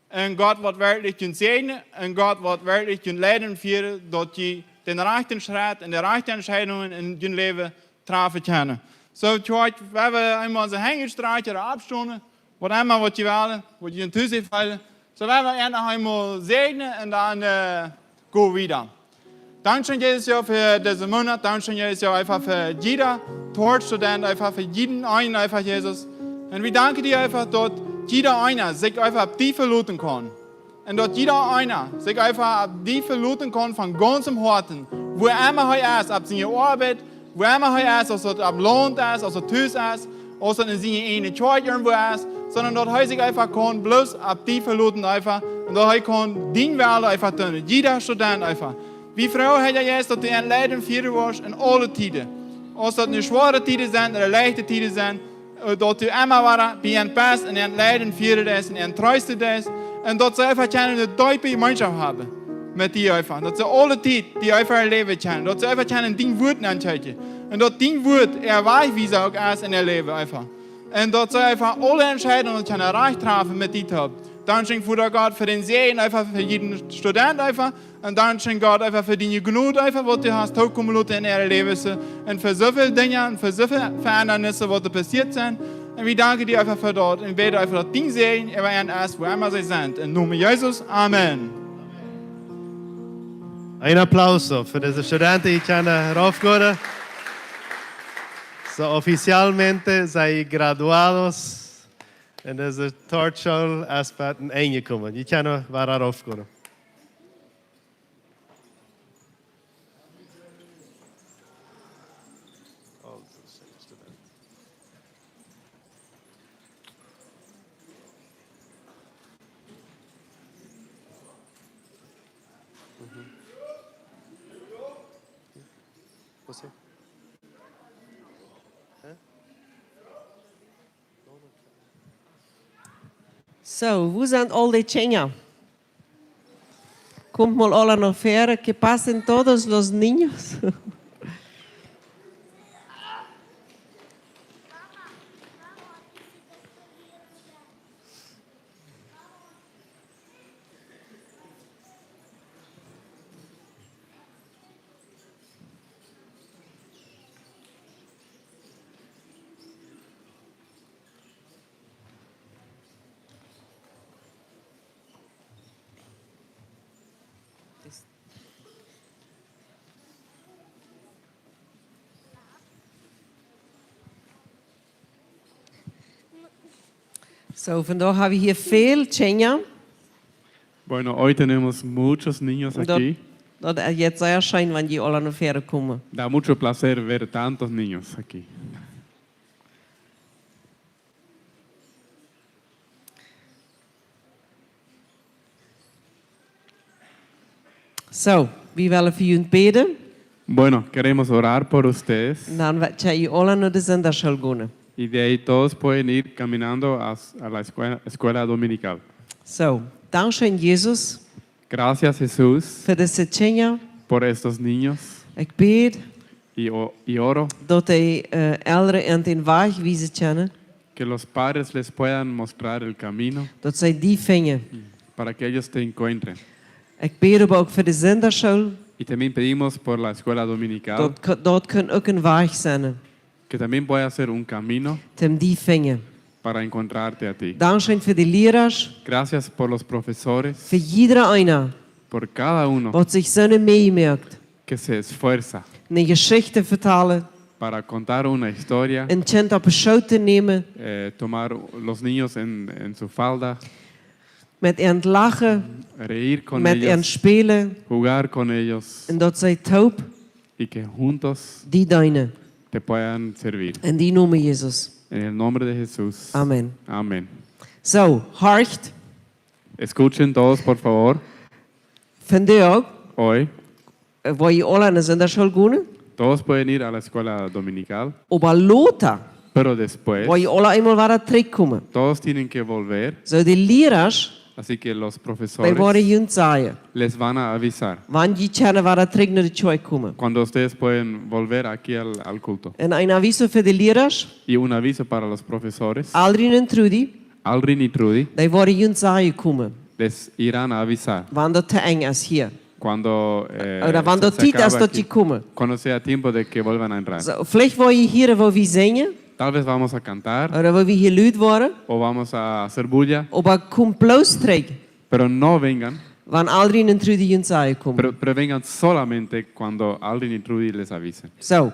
Und Gott wird wirklich den segnen. Und Gott wird wirklich den Leiden führen, dass ihr den rechten Schritt und die rechten Entscheidungen in deinem Leben treffen können. So, heute werden wir einmal so Hängestreiche oder Abstunden, was immer, was ihr wollt, was ihr in Tüse fallen. So, werden wir noch einmal segnen und dann gehen wieder. Dankeschön, Jesus, ja, für diesen Monat. Dankeschön, Jesus, ja, einfach für jeder Torstudent, einfach für jeden einen, einfach, Jesus. Und wir danken dir einfach, dass jeder einer sich einfach auf die verluten kann. Und dass jeder einer sich einfach auf die verluten kann von ganzem Herzen. Wo immer er ist, ob seine Arbeit, wo immer er ist, ob er am Land ist, ob er Tüß ist, ob er in seiner eigenen Church irgendwo ist, sondern dass er sich einfach kann, bloß auf die verluten einfach. Und dass er kann den Welt einfach tun. Jeder Student einfach. Wie froh hat jetzt, dass du ein Leiden führen wirst in alle Tiden. Als das eine schwere Tiden sind oder leichte Tiden sind, dass du immer wieder bei einem Pass und ein Leiden führen ist und ein Trösten ist. Und dass sie einfach eine tiefe Gemeinschaft haben mit dir einfach. Dass sie alle Zeit die einfach erleben können. Dass sie einfach dein Wort anschauen. Und dass dein Wort erweist, wie sie auch ist in ihr Leben einfach. Und dass sie einfach alle Entscheidungen erreicht treffen mit dir haben. Dankeschön, Vater Gott, für den Segen, einfach für jeden Student einfach. Und Dankeschön, Gott, einfach für deine Gnade, einfach, was du hast, in ihrem Leben. Und für so viele Dinge und für so viele Veränderungen, was da passiert sind. Und wir danken dir einfach für dort. Und wir beten einfach, dass dein Segen über ihnen ist, wo immer sie sind. Im Namen Jesus, Amen. Ein applauso für diese Studenten que estão raufgehen. So, oficialmente, sei graduados in diese Torschule aspecten eingekommen. Die können weiter raufgehen. Você? So, wo sind all die Chenja? Kommt mal alle nach vorne, que pasen todos los niños. So, vandaag hebben we hier veel Chenja. Bueno, hoy tenemos muchos niños aquí. Dat is jetzt sehr schön, wenn die alle nach vorne kommen. Da mucho placer ver tantos niños aquí. So, we willen voor jullie beden. Bueno, queremos orar por ustedes En dan wil je alle naar de zondagschool gaan. y de ahí todos pueden ir caminando a la escuela dominical. So, dankzij Jezus Gracias Jesús voor deze Chenja. por estos niños Ik bid y oro dat de ouderen en den weg wijzen kunnen. que los padres les puedan mostrar el camino Dat zij die vinden. para que ellos te encuentren. Ik bid aber ook voor de zondagschool. Y también pedimos por la escuela dominical Dat kan ook een weg zijn. que también pueda ser un camino Om die vinden. para encontrarte a ti. Dankzij voor de leraars. Gracias por los profesores, Voor iedere einer, por cada uno wat zich zo meemerkt. que se esfuerza Een geschichte vertalen. para contar una historia, Een kind op een show te nemen. tomar los niños en su falda, Met hen lachen. reír con Met hen ellos, spelen. jugar con ellos En dat zij taub y que juntos die dienen. te puedan servir. En die noemen Jezus. En el nombre de Jesús. Amen. Amén. Zo, hart. Escuchen todos, por favor, Vandaag, hoy. waar je alle naar de zondagschool gaan. Todos pueden ir a la escuela dominical, Maar later, pero después waar je alle eenmaal weer terugkomen. todos tienen que volver. Zo, de leraars, Así que los wij profesores worden je zeggen. les van a avisar Wanneer je kunnen weer terug naar de school komen. cuando ustedes pueden volver aquí al culto. En een aviso voor de leraars. Y un aviso para los profesores. Aldrin en Trudy, Aldrin y Trudy die worden je zeggen komen. les irán a avisar Wanneer dat te eng is hier. cuando, Oder wanneer dat tijd is dat je komen. cuando sea tiempo de que vuelvan a entrar. Zo, vielleicht wil je hier waar we zingen. Tal vez vamos a cantar Oder waar we hier luid worden. o vamos a hacer bulla, Maar kom bloos terug. pero no vengan, Wanneer Aldrin en Trudy je zeggen komen. pero vengan solamente cuando Aldrin y Trudy les avisen. Zo,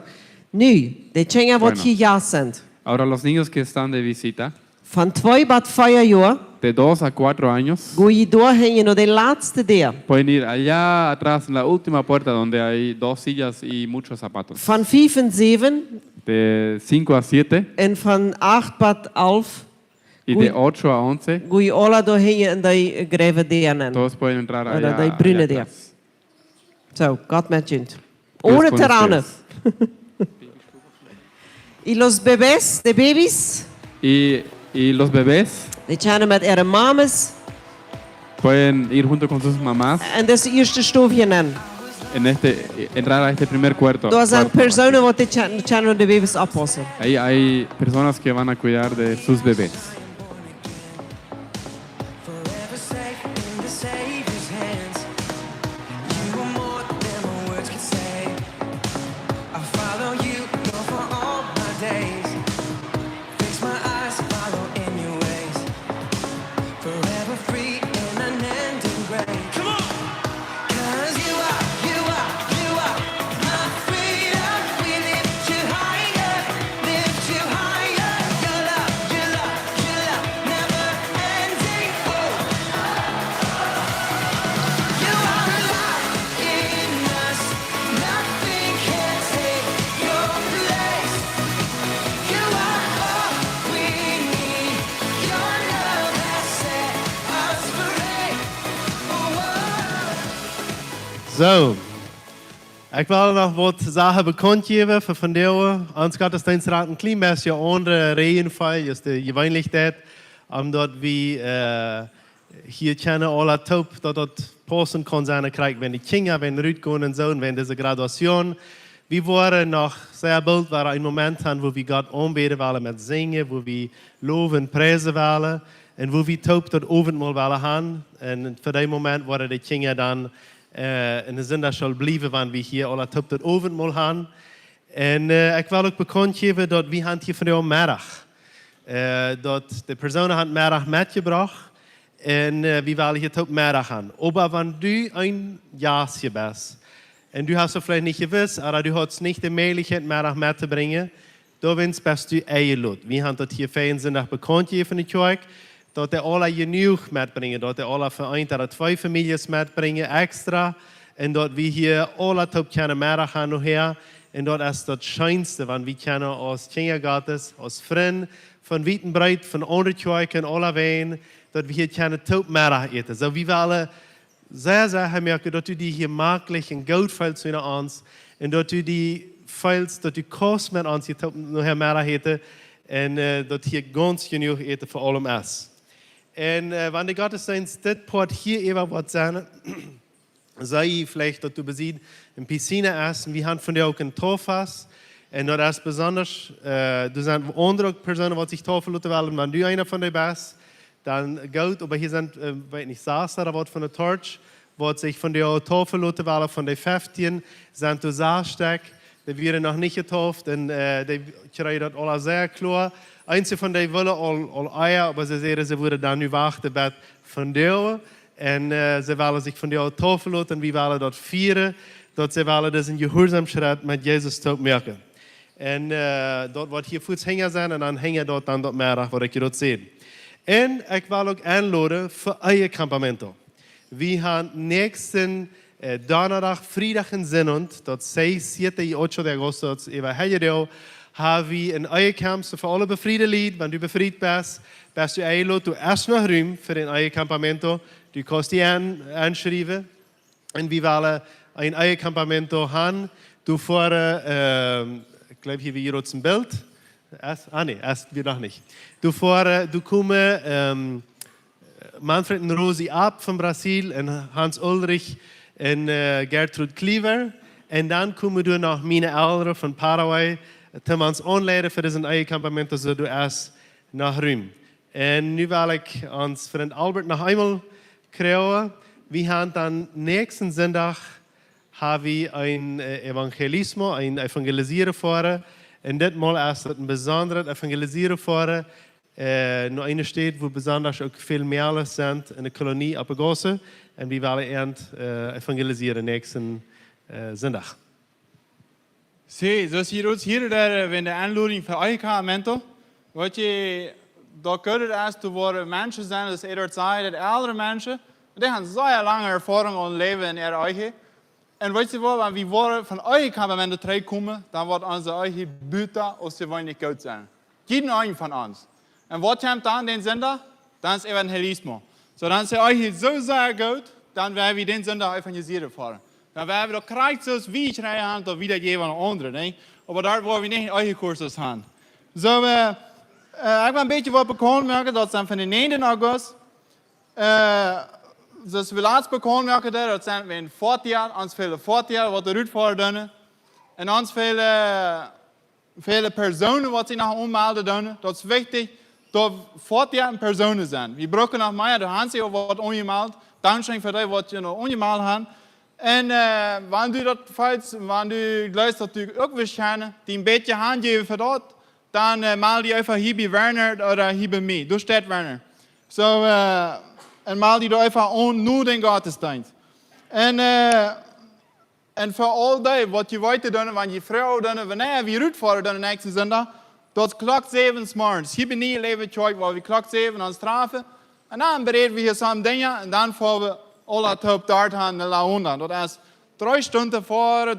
nu, de dingen wat Bueno. hier ja zijn. Ahora los niños que están de visita, Van 2 tot 4 jaar, de 2 a 4 años, ga je doorheen naar de laatste deur. pueden ir allá atrás en la última puerta donde hay 2 sillas y muchos zapatos. Van 5 en 7 De 5 a 7 en van 8 tot 11 y de 8 a 11, ga je alle doorheen in die greve deuren. todos pueden entrar Oder allá, die brune allá deur. atrás. Zo, God met je. Dios Ohne con terranen. ustedes. Y los bebés, de baby's, Y los bebés die kunnen met ihre mamas pueden ir junto con sus mamás en dat eerste stoofje nemen. entrar a este primer cuarto. Daar zijn cuarto. personen wat die kunnen de baby's oppassen. Ahí hay personas que van a cuidar de sus bebés. Forever safe in the Savior's hands. You are more than my words can say. I follow you, Lord, for all my days. Fix my eyes So, ik wil nog wat zaken bekendgeven voor vandaag. Ons Gottesdienstrat een klein beetje andere regenval, is de gewöhnlichkeit, omdat we hier kennen alle top, dat het passen kan zijn, krijgen wenn die Kinder, wenn Rütgen und so, und wenn diese Graduation. Wir waren noch sehr bald, war ein Moment, wo wir Gott anbeten wollen mit Singen, wo wir loben, preisen wollen, und wo wir top dat Abendmahl wollen haben. Und für den Moment waren die Kinder dann in de zin dat zal blijven, want we hier alle top dat Abendmahl haben. Und ich will auch bekannt geben, dass wir hier von der Mittag, dass die Person hat Mittag mitgebracht. Und wir wollen hier top Mittag haben. Aber wenn du ein Jasje bist, und du hast es vielleicht nicht gewusst, aber du hast nicht die Möglichkeit, Mittag mitzubringen, dann bist du eingeladen. Wir haben das hier fein Sonntag bekannt gegeben von der Kirche, dass die alle genug mitbringen, dass die alle vereint oder 2 Familien mitbringen extra, und dass wir hier alle top können Mittag haben nachher. Und das ist das Schönste, wenn wir können als Kinder Gottes, als Freunde von weit und breit, von anderen Kirchen, alle Wehen, dass wir hier können top Mittag eten. So, wir wollen sehr merken, dass du die hier maglich und gut fühlst mit uns, und dass du die fühlst, dass du kost mit uns hier top nachher Mittag eten, und dass hier ganz genug eten für allem ist. Und wenn der Gottesdienst das Port hier eben wird sein, sei vielleicht, dass du besiehst, in Piscine essen, wir haben von dir auch ein Tofas, und das ist besonders, du sind andere Personen, die sich Tofel lassen wollen, wenn du einer von dir bist, dann gut, aber hier sind, weiß nicht, saß da was von der Torch, wo sich von der Tofel lassen wollen, von den 15, sind du Saarsteck, die werden noch nicht getauft, und die kriegen das alle sehr klar. Einige von denen wollen all Eier, aber sie sagen, sie würden dann nicht warten, von dir. Und sie wollen sich von der Taufe lassen, und wir wollen dort feiern, dass sie wollen das in Gehorsamschritt mit Jesus tot merken. Und dort wird hier Fuß hängen sein, und dann hängen dort dann dort mehr, was ich dort sehe. Und ich will auch einladen für euer Campamento. Wir haben nächsten Donnerstag, Freitag in Sinnund, dort 6, 7 und 8 August, dort über Helledel, haben wir in euer Camp für alle befriede Lied. Wenn du befriedet bist, bist du eingeladen, du hast noch Raum für den euer Campamento. Du kannst dich anschreiben. Und wir wollen ein euer Campamento haben. Du vorher, ich glaube, hier wie jetzt ein Bild. Erst wir noch nicht. Du kommst Manfred und Rosi ab von Brasil, und Hans Ulrich und Gertrud Cleaver. Und dann kommen du noch meine Eltern von Paraguay, die uns anleiten für diesen eigenen Campamento, so du erst nach Rum. Und nu will ich uns Freund Albert noch einmal kriegen. Wir haben dann nächsten Sonntag ein Evangelismo, ein Evangelisieren vor. Und das Mal ist ein besonderes Evangelisieren vor. Noch eine steht, wo besonders auch viel mehr sind in der Kolonie Apagosse. Und wir wollen evangelisieren nächsten Sonntag. Sí, dus hier wenn der Anladung für euch Campamento, wat je dat kunnen als te worden mensen zijn, dus eerder zei dat oudere mensen, die hebben zeer lange ervaring in leven in ihre eigen. En weet je wel, wanneer we van euch Campamento terugkomen, dan wordt onze eigen buiten als ze weinig goed zijn. Jeden einen von uns. Und was kommt dann den Sender? Dann ist Evangelismo. So, dann ist euch so sehr gut, dann werden wir den Sender evangelisieren fahren. Dan werden we krijgt zoals wie schrijven aan tot wie dat je van anderen, nee. Maar daar worden we niet eigen cursus aan. Zo, ik wil een beetje wat bekend maken, dat zijn van de 9 august. Dus we laatst bekend maken, dat zijn we in 40 jaar, ons vele 40 jaar wat eruit voor doen. En ons vele personen wat ze nog ommelden doen. Dat is wichtig, dat 40 jaar personen zijn. We broken nog maar, de Hansie of wat ongemeld. Dankzij voor dat wat je nog ongemeld hebt. En wanneer du dat falls, wanneer du luistert natuurlijk ook waarschijnlijk, die een beetje handgeven voor dat, dan maal die even hier bij Werner of hier bij mij. Daar staat Werner. Zo, en maal die daar even aan nu den Gottesdienst. En voor al die, wat je weet doen, wanneer je vrouw doen, wanneer we uitvoeren de nächste zondag, dat is klok 7 's morgens. Hier ben je leven tjoik, waar we klok 7 aan straffen. En dan bereden we hier samen dingen, en dan voor we alle top daar gaan naar La Honda. Dat is 3 Stunden tevoren,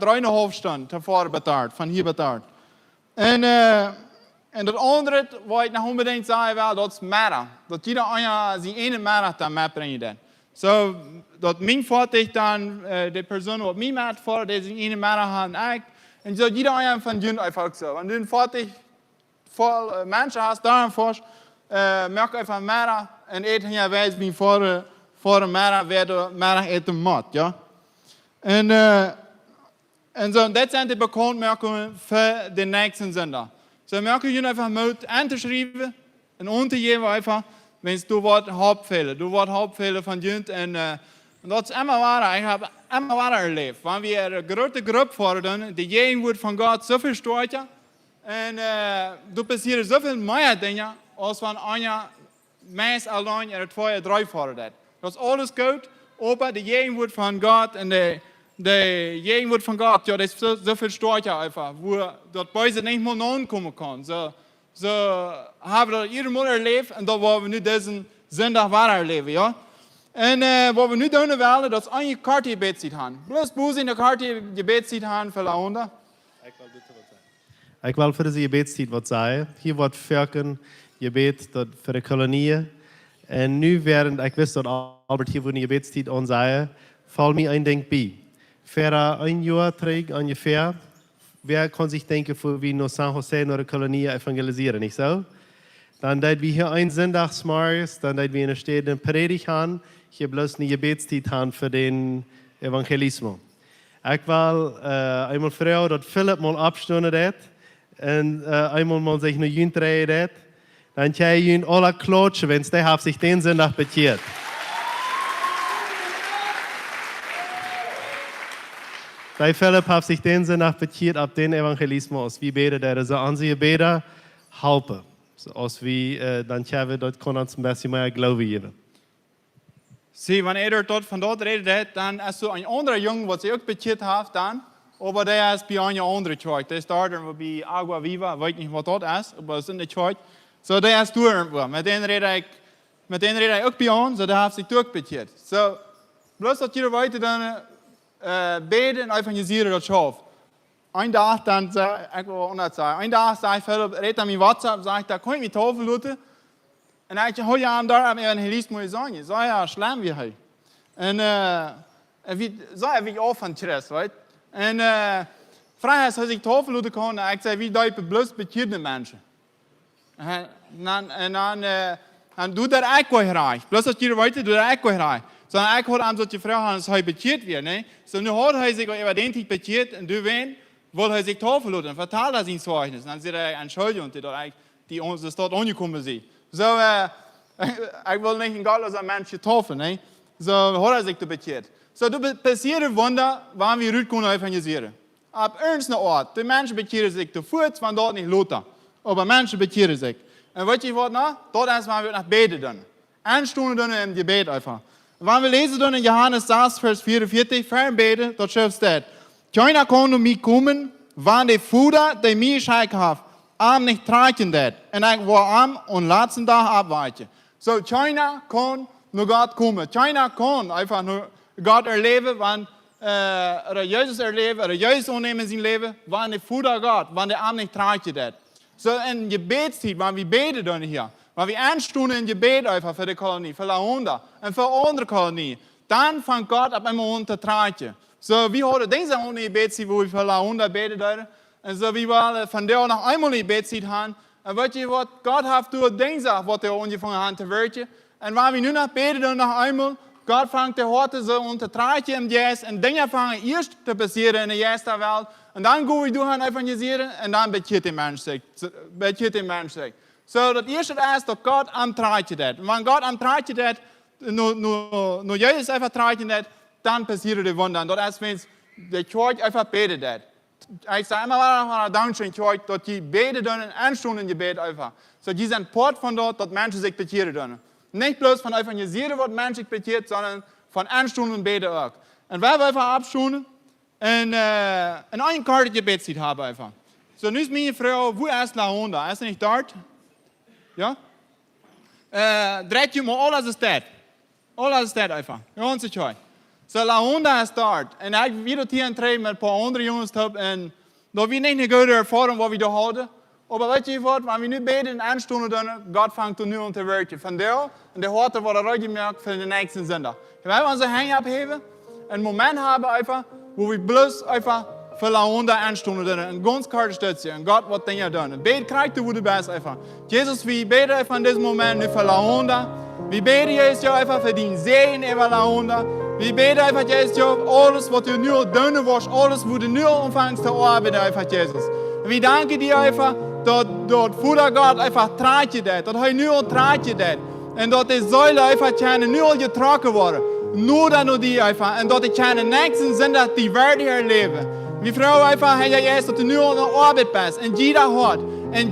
3,5 Stunden tevoren betaald, van hier betaald. En dat andere, wat ik nog unbedingt zeggen wil, dat is middag. Dat iedereen zijn ene middag dan meebrengen. So, dat mijn vader dan, de persoon wat mij maakt voor, die zijn ene maat aan echt. En zo, jeder een van jullie einfach zo. En dan vader, vol mensen hast daarvoor, merk einfach maat en eten ja wijs mijn voor een maat, werden maat eten mat, ja. En zo, dat zijn de bekendmerkingen voor de nächsten zondag. So, merken jullie einfach moed aan te schrijven en om te geven einfach, wenn du wordt Hauptfehler van junt en dat is immer waar. Ik heb immer waar erlebt. Wanneer we een grote groep worden, die jeden wordt van God zoveel storten en er passieren zoveel meer dingen als wanneer meest alleen er 2 of 3 worden. Dat is alles goed, aber de jeden wordt van God en de jeden wordt van God, ja, dat is zoveel storten einfach, wo dat Beise niet meer aankomen kan. So haben wir das iedere Mal erlebt und da wollen wir nu diesen Sonntag weiter erleben, ja. Und was wir nu doen willen, dat is een karte gebedstijd haben. Bloß boos in de karte gebedstijd haben für Laonda. Ik wil voor deze gebedstijd wat zeggen. Hier wordt verken gebed voor de kolonieën. En nu während ik wist dat Albert hier voor een gebedstijd aan zei, valt mij een ding bij. Voor een jaar terug ongeveer, wer kann sich denken, für wie nur San Jose nur die Kolonie evangelisieren, nicht so? Dann deit wir hier ein Sonntagsmorgens, dann deit wir in der Städte Predigt haben, hier bloß eine Gebetszeit haben für den Evangelismus. Ich will einmal früher, dass Philipp mal abstunden hat und einmal mal sich noch jünt drehen hat, dann kann ich ihn alle klatschen, wenn es der sich den Sonntag bekehrt. Der Philipp hat sich den Sonntag bekehrt ab den Evangelismus, wie beten der so an sie beten, helpen. So als wie dann können wir dort können zum Beispiel mehr Glaube geben. Zie, wanneer er tot van dort redet, dann ist so ein anderer Junge, was sich auch bekehrt hat, dann, aber der ist bei einer anderen Church. Der ist dort bei Agua Viva, weiß nicht, was dort ist, aber es ist in der Church. So, der ist durch irgendwo. Mit denen rede ich auch bei uns, so der hat sich durchbekehrt. So, bloß, dass jeder weiter dann beten en evangeliseren dat schoof. Een dag dan, ik wil onder zeggen, een dag zei Philip, reed aan mijn WhatsApp, zei ik, daar kon je niet over laten. En hij zei, hoe je aan daar aan evangelisme zijn? Je zei, ja, slaan we hij. En zei wie ook van stress, weet. En vrijheid had ik over laten komen, ik zei, wie duipen bloos bekeerde mensen. En dan doe dat ook wel graag. Bloos dat jullie weten, doe dat ook wel graag. Sondern ich habe solche Fragen, dass er bekehrt wird. Ne? So, nun hat er sich evidentlich bekehrt und du wen, wollte er sich taufen lassen, verteilt er sein Zeugnis. Dann sagt er, Entschuldigung, die uns dort angekommen sind. So, ich will nicht ein gottloser Mensch taufen. Ne? So, hat er sich bekehrt. So, du passiert Wunder, wann wir Rüd evangelisieren. Ab irgendeiner Ort. Die Menschen bekehren sich zu Fuß, wenn dort nicht Lothar. Aber Menschen bekehren sich. Und weißt du was noch? Dort erstmal wird nach Beten dann. 1 Stunde dann im Gebet einfach. Wanneer we lezen dan in Johannes 6, vers 44, verbeden, dat staat. Keiner kon mij komen, wanneer de voeder die mij schijk heeft, am niet traken dat. En ik wil am on laatste dag abweichen. So, keiner kon naar God komen. Keiner kon einfach nur God erleben, want er Jezus erleben, er Jezus aannemen in zijn leven, wanneer de voeder God, wanneer am niet traken dat. So, in gebedstijd, wanneer we beten dan hier. Maar we 1 Stunde in Gebet einfach für die Kolonie, für Laonda und für andere Kolonie. Dann fängt Gott ab einmal an zu tragen. So, wir haben diese eine Gebetszeit, wo wir für Laonda beten. Und so, wir wollen von der noch einmal eine Gebetszeit haben. Und weißt du, was Gott hat durch diese, was er angefangen hat zu wirken. Und wenn wir nur noch beten, dann noch einmal, Gott fängt der Horte so an zu tragen im Jes. Und Dinge fangen erst zu passieren in der ersten Welt. Und dann gehen wir durch und evangelisieren. Und dann bekehrt der Mensch sich. So, dat eerste is dat God am traatje dat. En wanneer God am traatje dat, nu Jezus even traatje dat, dan passieren de wonderen. Dat is wenn de Church even beten dat. Ik zeg immer wel dankzij Church, dat die beten doen en 1 Stunde in gebed even. So, die zijn poort van dat mensen zich bekeren doen. Niet bloos van evangeliseren wordt mensen zich bekert, sondern van 1 Stunde beten ook. En wij even abstunden en een kaartje gebedstijd hebben even. So, nu is mijn vrouw, wo is Laonda? Is ze niet dort? Ja? Dreht je maar alles is dat. Alles is dat einfach. Ganz schön. So, Laonda is dort. En ik weer hier entree met een paar andere jongens. En dat we niet een goede ervaring wat we daar hadden. Aber weet je wat, wanneer we nu beten en aanstonden doen, God vangt nu aan te werken. Vandaar, en de hoort wordt eruit gemerkt voor de nächsten Sonntag. We hebben onze hang abheben, een moment hebben einfach, wo we bloß einfach für la Hunde aanstonden doen. Een ganz karte stütze. En God wat dingen doen. En beten krijgt de woede best einfach. Jesus, we beten einfach in diesem Moment nu für la Hunde. We beten Jesus jou einfach für die Segen über la Hunde. We beten einfach Jesus jou, alles wat du nu al doen was, alles wo du nu al anfängst te arbeiten einfach Jesus. En we danken dir einfach, dat Vader God einfach traatje deed. Dat hij nu al traatje deed. En dat de zuilen einfach nu al getrokken worden. Nur dan nur die einfach. En dat de nächsten sind, dat die werden herleven. We vragen einfach, Herr Jesus, dat du nu al in Arbeit bist. En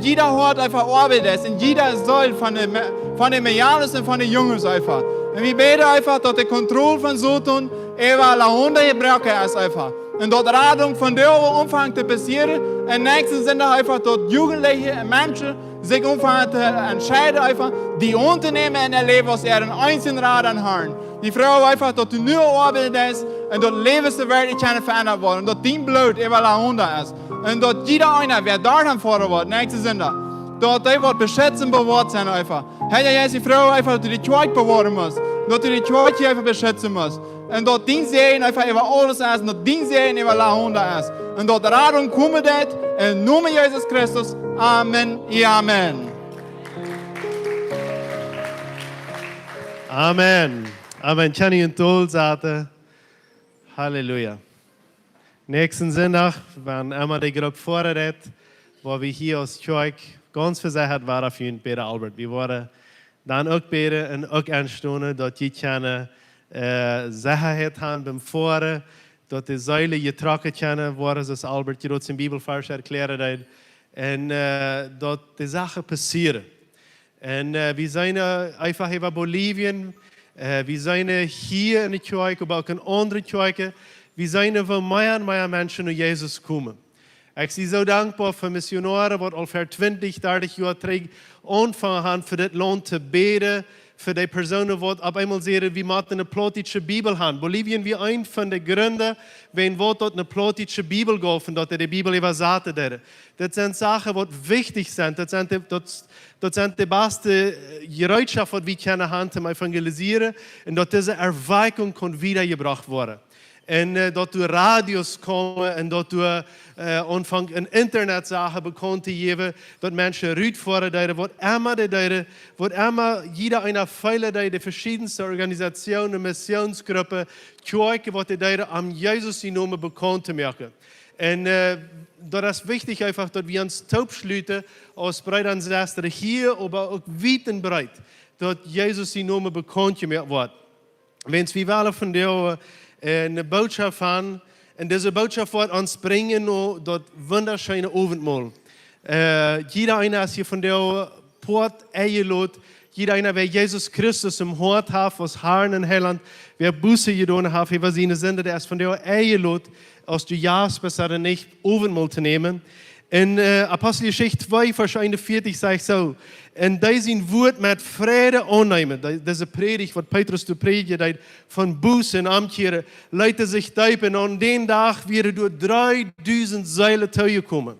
jeder hart einfach Arbeit ist. En jeder Säul von de Mejanes en van de jongens einfach. En we beten einfach, dat de controle van Satan über la Hunde gebruiken is einfach. En dat Radung von der anfangen te passieren. En nächsten sind einfach dort Jugendliche und Menschen sich anfangen zu entscheiden, einfach, die unternehmen in ihr Leben, was er einen einzelnen Rat anhören. Die Frau einfach, dass du nur arbeitest und dort Lebenswelt nicht verändert wird. Und dort dein Blut über la Hunde ist. Und dort jeder einer, wer daran fordern wird, nächsten Sonntag, dort die wird beschützt und bewahrt sein einfach. Herr Jesus, die Frau einfach, dass du die Zweig bewahren musst. Dass du die Zweig einfach beschützen musst. En dat dien zijn einfach über alles is. En dat dien zijn über la Hunde is. En dat daarom komen dit. In naam Jezus Christus. Amen. Amen. Amen. Amen. Chani und Tol zaten. Halleluja. Nächsten Sonntag werden immer die Gruppe vorbereitet, wo wir hier aus Kirch ganz versichert waren für Peter Albert. Wir waren dann auch beten und auch anstonden, dass die keine Sicherheit haben beim Fahren, dass die Säule getrokken können, worden, zoals Albert je in Bibelvers erklärt hat, und dass die Sachen passieren. Und wir sind einfach über Bolivien, wir sind hier in der Kirche, aber auch in anderen Kirchen, wir sind wo mehr und mehr Menschen zu Jesus kommen. Ich bin so dankbar für Missionare, die ungefähr 20, 30 Jahre zurück angefangen haben, für das Land zu beten, für die Personen, die auf einmal sehen, wie man eine plotische Bibel haben. Bolivien wie ein von den Gründen, wenn wir dort eine plotische Bibel gehen, dort die Bibel übersetzt wird. Das sind Sachen, die wichtig sind. Das sind die beste Bereitschaft, die wir können haben, zum Evangelisieren. Und dass diese Erweckung wiedergebracht werden. Und dass du Radios kommen und dass du anfangen, in Internetsachen bekannt zu geben, dass Menschen rütfahren, wird immer jeder einer Pfeiler, die verschiedensten Organisationen, Missionsgruppen, Kirchen, die am Jesus in Namen bekannt zu machen. Und das ist wichtig einfach, dass wir uns taub schließen, als Brüder und Schwestern hier, aber auch weit und breit, dass Jesus in Namen bekannt gemacht wird. Wenn wir wollen von der eine Botschaft haben, und diese Botschaft wird uns bringen, nur dort wunderschöne Abendmahl. Jeder einer ist hier von der Port eingeladen, jeder einer, wer Jesus Christus im Hort hat, was Herrn und Heiland, wer Buße getan hat, wer seine Sünde, der ist von der eingeladen, aus der Jahresbesser nicht Abendmahl zu nehmen. In Apostelgeschichte 2, Vers 41 sagt ich so, und diesen Wort mit Friede annehmen, diese Predigt, was Petrus zu predigen hat, von Buße und Amtkehren, Leute sich teipen, und an den Tag werden durch 3000 Seile Tau gekommen.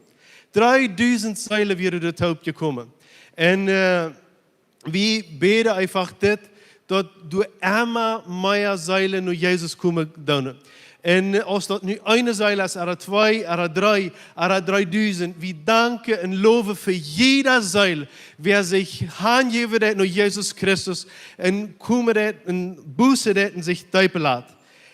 3000 Seile werden durch Tau gekommen. Und wir beten einfach das, dass du immer mehr Seile nur Jesus kommen können. En als dat nu eine Seile ist, oder zwei, oder drei, oder 3000, wir danken und loben für jeder Seil, wer sich hingeben hat, nur Jesus Christus, und kommen hat, und Buße hat, und sich teipen lässt.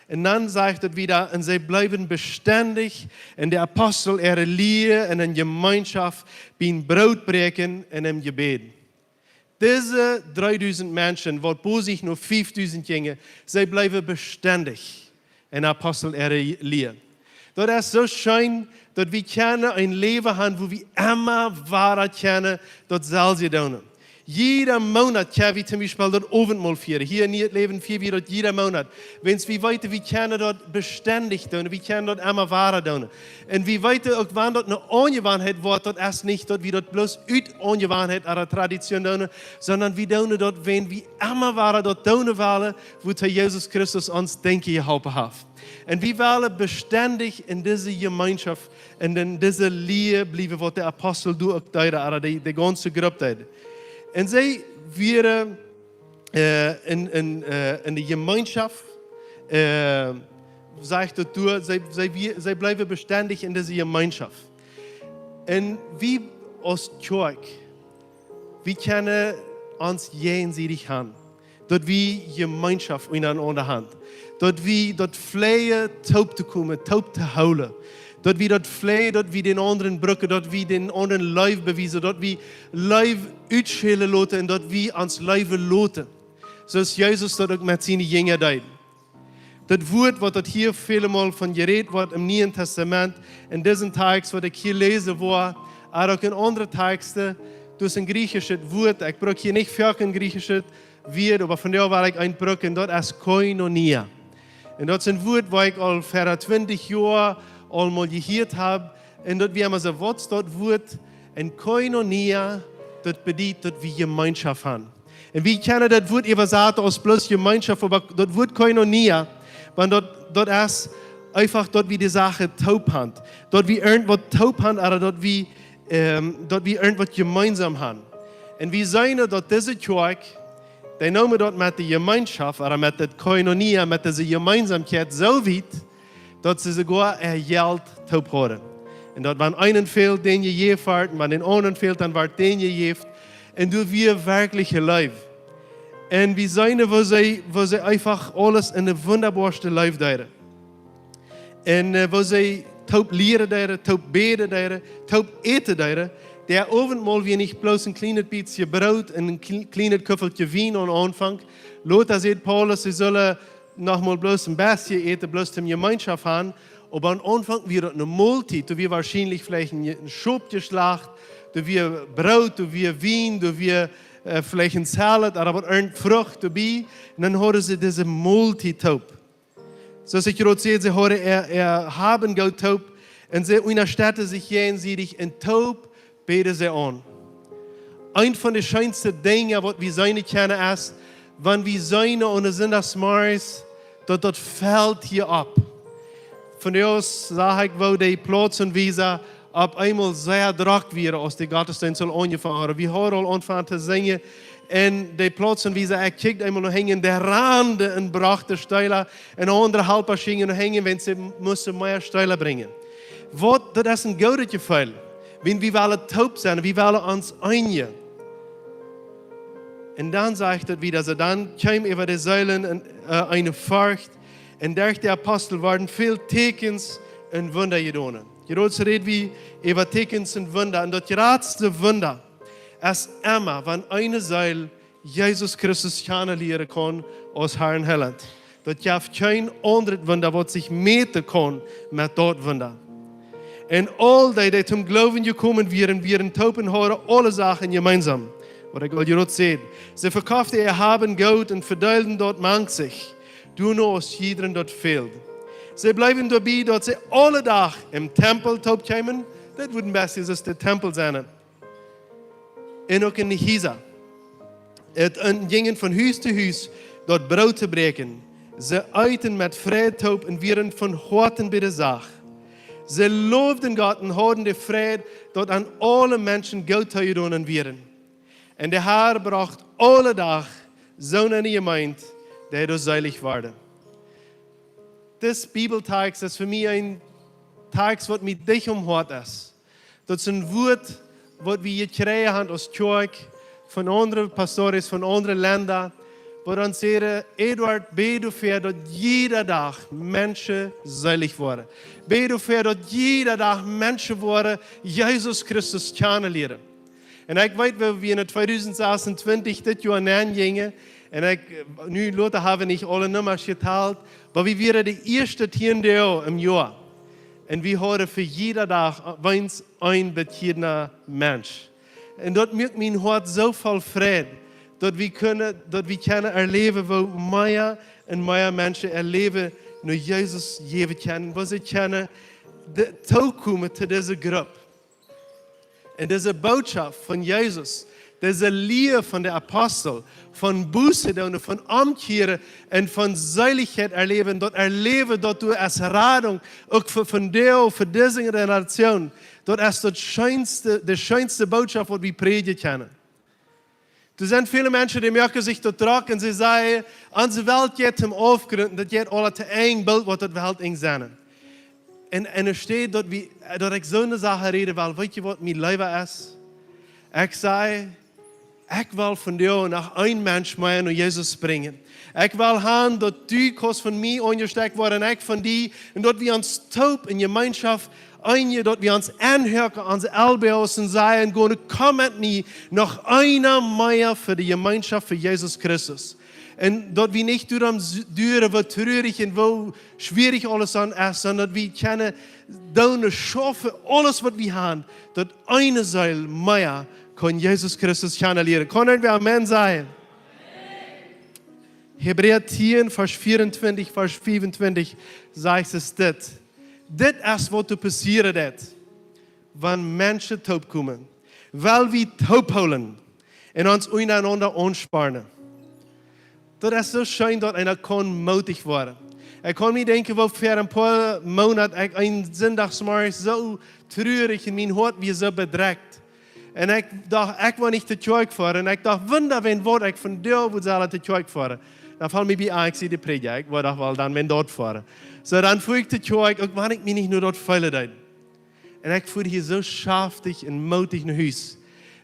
Und dann sagt er wieder, und sie bleiben beständig, und der Apostel ihre Liebe und in Gemeinschaft, beim Brotbreken und im Gebet. Diese 3000 Menschen, wo sich nur 5000 gingen, sie bleiben beständig. En Apostel ihre Liebe. Das ist so schön, dass wir ein Leben haben, wo wir immer Wahrheit kennen, das soll sie tun. Jeder Monat können wir zum Beispiel dort Abendmahl feiern. Hier in Leben feiern wir dort jeder Monat. Wenn es wie weiter, wir können dort beständig tun, wir können dort immer wahrer tun. Und wie weiter auch wann dort eine Ungewohnheit wird, dort erst nicht dort, wie dort bloß uit Ungewohnheit oder Tradition tun, sondern wir tun dort, wenn wir immer wahrer dort tun wollen, wo Jesus Christus uns denke geholfen hat. Und wir wollen beständig in dieser Gemeinschaft und in dieser Liebe bleiben, was der Apostel du auch deuten, oder die ganze Gruppe. Und sie wären in der Gemeinschaft, sagt du, sie bleiben beständig in dieser Gemeinschaft. Und wie als Kirche, wir können uns gegenseitig haben. Dort wie Gemeinschaft ineinander haben. Dort wie dort Flehen taub zu kommen, taub zu holen. Dort wie dort Flehen, dort wie den anderen Brücken, dort wie den anderen Leib beweisen, dort wie Leib uitschelen lassen und dort wie ans Leib lassen. So ist Jesus dort auch mit seinen Jüngern deuten. Das Wort, was dort hier viele Mal von geredet wird im Neuen Testament, in diesen Tagen, was ich hier lese, war, aber auch in anderen Texten, durch ein griechisches Wort, ich brauche hier nicht für ein griechisches Wort, aber von der war ich ein Brück, und dort ist Koinonia. Und das ist ein Wort, wo ich al vor 20 Jahren einmal gehört habe. Und dort wir haben so was dort Wort, in Koinonia, dort bedeutet, dort wie Gemeinschaft haben. Und wir kennen das Wort übersetzt als bloß Gemeinschaft, aber dort Wort Koinonia, weil dort ist einfach dort wie die Sache taub haben. Dort wie irgendwas taub haben, aber dort wie irgendwas gemeinsam haben. Und wir sehen dort diese Kirche, die nehmen dort mit der Gemeinschaft, oder mit der Koinonia, mit dieser Gemeinsamkeit so weit, dass sie sogar ihr Geld taub haben. Und dort, wenn einen fehlt, den je gefällt, und wenn den anderen fehlt, dann wird den je geft. Und du wir wirkliche Leib. Und wir sehen, wo sie einfach alles in der wunderbarste Leib deuten. Und wo sie taub lehren deuten, taub beten deuten, taub eten deuten. Der Abendmahl wie nicht bloß ein kleines bisschen Brot und ein kleines Köffelchen Wein am Anfang. Lothar sagt Paulus, sie sollen nochmal bloß ein bisschen eten, bloß zum Gemeinschaft haben. Aber am Anfang wird eine Mahlzeit, da wird wahrscheinlich vielleicht ein Schub geschlacht, da wird Brot, da wird Wein, da wird vielleicht ein Salat, aber eine Frucht dabei. Und dann haben sie diese Mahlzeit taub. So ich gerade sehe, sie haben Gott taub und sie unterstützen sich gegenseitig in taub. Beten sie an. Ein von den schönsten Dingen, was wir sein können, ist, wenn wir sein und sind das Mars, dort fällt hier ab. Von der aus sage ich, wo die Platz und Visa ab einmal sehr drückt wird, als die Gottesdienst angefangen haben. Wir haben angefangen zu singen und die Platz und Visa, kijkt einmal noch hängen, der Rande und brachte Steiler und andere Halber schingen noch hängen, wenn sie müssen mehr Steiler bringen. Das ist ein gutes Gefühl. Wenn wir wollen taub sein, wir wollen uns einigen. Und dann sagt er wieder, so dann kam über die Säulen eine Furcht. Und durch die Apostel waren viele Tekens und Wunder getan. Jetzt reden wir über Tekens und Wunder. Und das größte Wunder ist immer, wenn eine Seil Jesus Christus kennenlernen kann aus Herrn Helland. Das gibt kein anderes Wunder, was sich meten kann mit dort Wunder. Und all die zum Glauben gekommen wären taub und hören alle Sachen gemeinsam. Oder Gott hier sieht. Sie verkauften ihr Haben Geld und verteilten dort manch sich. Du nur aus jedem dort fehlt. Sie bleiben dabei, dass sie alle Tag im Tempel taub kämen. Das würde am besten der Tempel sein. Und auch in die Häuser. Und gingen von Haus zu Haus, dort Brot zu brechen. Sie eiten mit Frieden taub und wären von Horten bei der Sache. Sie lobten Gott und hatten die Friede, dort an alle Menschen Geld getan werden. Und der Herr bracht alle Tag so eine Gemeinde, der durch seilig wurde. Das Bibeltag ist für mich ein Tag, was mit dich umhört ist. Das ist ein Wort, was wir gekriegt haben aus Kirche, von anderen Pastoren, von anderen Ländern, wo dann sagen, Eduard, bete dafür, dass jeder Tag Menschen selig werden. Bete dafür, dass jeder Tag Menschen werden, Jesus Christus kennenlernen. Und ich weiß, wenn wir in 2026 das Jahr gingen, und nu Leute haben nicht alle Nummern geteilt, aber wir wären die erste 10 Jahre im Jahr. Und wir haben für jeden Tag ein bekehrter Mensch. Und dort maakt mijn hart zo vol vrede. Dat we kunnen erleben, wo meer en meer mensen erleben, nur Jesus leven kennen. Wo sie können toekomen zu dieser Gruppe. Und diese Botschaft von Jesus, diese Lehre von der Apostel, von Buße und von Umkehren und von Seiligkeit erleben, dort erleben, dort du als Radung, auch von dir, für diese Generation, dort ist die schönste Botschaft, die wir predigen können. Er sind viele Menschen, die merken sich dort drauf und sie sagen, unsere Welt geht zum Aufgründen, das geht alle zu eng Bild, was die Welt eng sein. Und er steht dort, dass ich so eine Sache rede, weil, weißt du, was mein Leben ist? Ich sage, ich will von dir nach ein Mensch mehr und Jesus bringen. Ich will haben, dass du kannst von mir angesteckt werden, ich von dir, und dass wir uns taub in Gemeinschaft dass wir uns anhören, unsere Elbe und sagen, komm mit mir noch einer mehr für die Gemeinschaft für Jesus Christus. Und dass wir nicht durch wo traurig und wo schwierig alles an ist, sondern dass wir können da schaffen, alles, was wir haben, dass eine Seil mehr kann Jesus Christus kennenlernen. Können wir Amen sagen? Hebräer 10, Vers 24, Vers 25 sagt es das. Das ist, was passiert ist, wenn Menschen taub kommen. Weil wir taub holen und uns untereinander anspannen. Das ist so schön, dass einer mutig werden kann. Ich kann mir denken, wo für ein paar Monate ich ein Sonntagsmorgen so traurig in mein Hart wie so bedrückt. Und ich dachte, ich will nicht zur Kirche fahren. Und ich dachte, wenn ich von dir zur Kirche fahren. Dan valt me bij aan, ik zie de predia, ik word wel dan men dort fahren. So, dann fuhr ich zur Kirche, und wann ich mich nicht nur dort fühle. Und ich fuhr hier so schaftig und mutig nach Hause.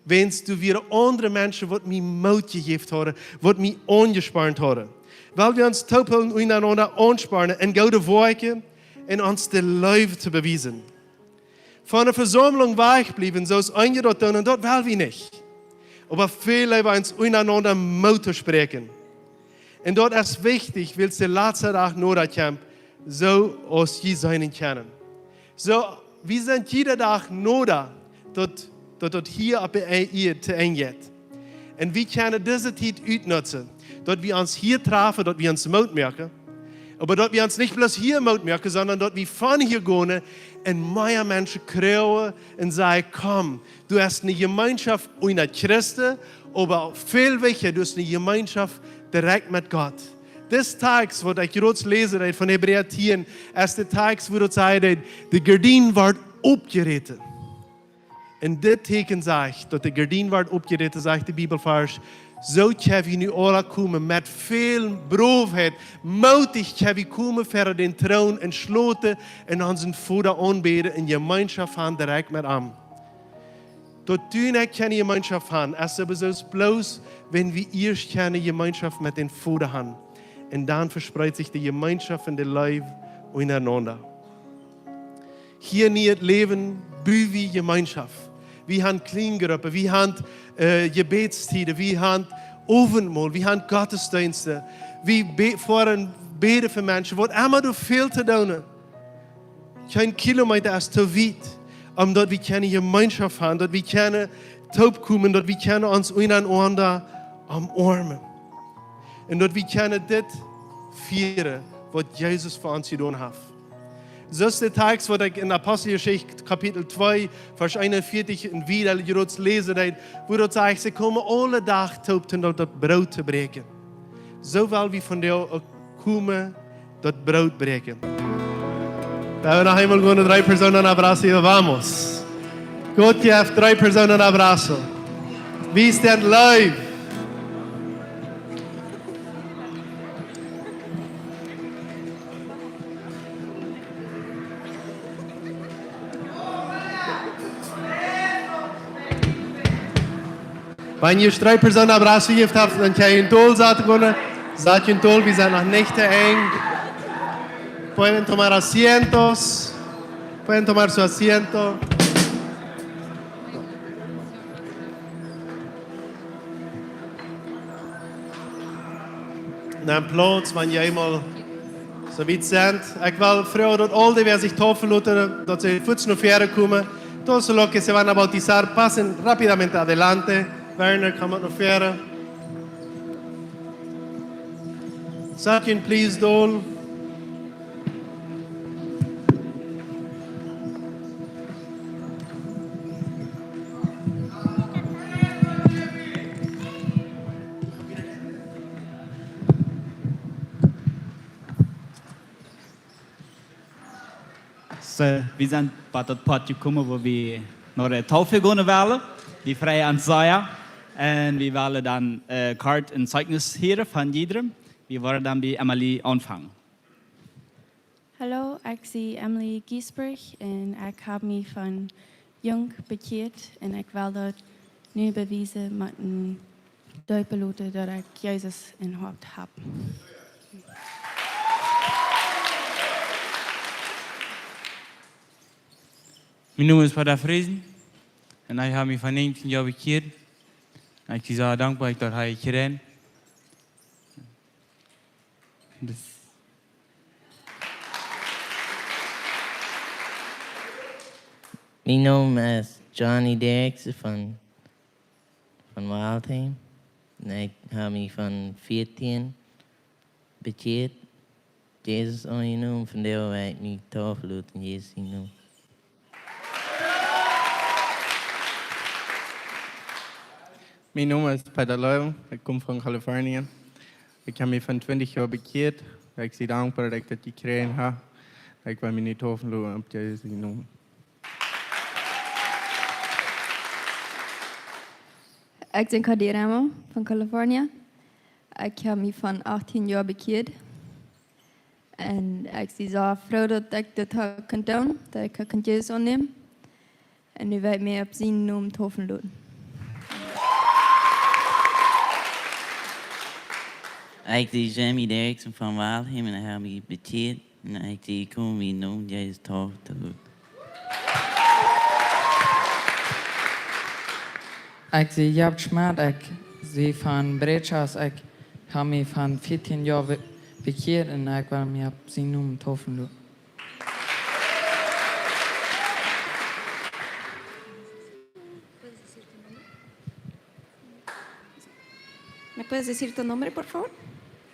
Wenn du wieder andere Menschen, die mich Mut gegeben haben, die mich angespannt haben. Weil wir uns taubeln und einander anspannen und gute Worte und uns die Liebe zu beweisen. Von der Versammlung wegblieben, so ist einige dort und dort will wir nicht. Aber viele wollen uns untereinander Mut zu sprechen. Und dort ist wichtig, weil der letzte Tag Noordcamp so als je sein können. So, wir sind jeden Tag Noda, dort hier ab ihr zu eng geht. Und wir können diese Zeit utnutzen, dort wir uns hier treffen, dort wir uns Mut merken. Aber dort wir uns nicht bloß hier Mut merken, sondern dort wir von hier gehen und mehr Menschen kriegen und sagen, komm, du hast eine Gemeinschaft unter Christen, aber viel wichtiger, du hast eine Gemeinschaft direkt mit Gott. Des Tages, wo ich gerade lese von Hebräer 10, ist der Tag, wo du sagst, die Gardine wird abgerissen. Und das Teken sagt, dass die Gardine wird abgerissen, sagt die Bibelvers, so können wir nu alle kommen mit viel Bravheit, mutig können wir kommen für den Thron und schloten und unseren Vater anbeten in Gemeinschaft haben direkt mit ihm. Dort du nicht keine Gemeinschaft haben, ist aber so bloß, wenn wir erst keine Gemeinschaft mit dem Vater haben. Und dann verspricht sich die Gemeinschaft in der Leib untereinander. Hier nicht leben, wie Gemeinschaft. Wir haben Kleingruppen, wir haben Gebetstide, wir haben Abendmahl, wir haben Gottesdienste. Wir beten für Menschen, was immer du viel zu tun. Kein Kilometer ist zu weit, dort wir keine Gemeinschaft haben, dort wir keine taub kommen, dort wir können uns untereinander umarmen. Und dort wir können das feiern, was Jesus für uns getan hat. So ist der Tag, wo ich in Apostelgeschichte Kapitel 2, Vers 41 und wieder lese, wo dort sagt, sie kommen alle Tag taub, um das Brot zu brechen. So weil wir von dir kommen, das Brot brechen. Da wir noch einmal gehen, 3 Personen abrazo y vamos. Gott gibt 3 Personen abrazo. Wir sind live. Wenn ihr 3 Personen abrazo gegeben habt, dann könnt ihr in Tol sagen, seid in Tol, wir sind noch nicht eng. Pueden tomar asientos. Pueden tomar su asiento. Neem plaats, wanneer je eenmaal zoiets bent. Ik wil vragen dat al die die zich tafel laten, dat ze voets naar verder komen. Todos los que se van a bautizar, pasen rápidamente adelante. Werner, come up afuera. Satyan, please, Dol. So, wir sind bei der Part gekommen, wo wir noch eine Taufe gehen wollen, die freie Ansaya. Und wir wollen dann Kart ein Zeugnis hören von jedem. Wir wollen dann bei Emily anfangen. Hallo, ik ben Emily Giesberg en ik heb me van jong bekeerd en ik wil dat nu bewijzen met een duipelote dat ik Jezus in hart heb. Mijn naam is Pater Friesen en ik heb me van 19 jaar bekeerd. En ik ben zo dankbaar dat hij gedaan. Dus Mijn naam is Johnny Derksen van Waldheim. En ik heb me van 14 bekeerd. Jezus aan je naam, vandaar waar ik me tafel in Jezus naam. Mijn naam is Peter Leuwen, ik kom van Californië. Ik heb me van 20 jaar bekeerd. Ik ben dankbaar dat ik dat gekregen heb. Ik wil me niet overlopen op Jezus naam. Ik ben Kadir Ramo van Californië. Ik heb me van 18 jaar bekeerd. En ik ben zo froh dat ik dat kan doen, dat ik kan Jezus aannemen. En nu wil ik me op zijn naam tofen doen. Ik ben Jamie Derksen van Waldheim en ik heb me bekeerd. En ik ben gekomen mijn naam Jezus tafel te doen. Ik ben Jaap Schmaat, ik ben van Breetschas. Ik heb me van 14 jaar bekeerd en ik wil me op zijn naam tofen doen. ¿Me puedes decir tu nombre, por favor?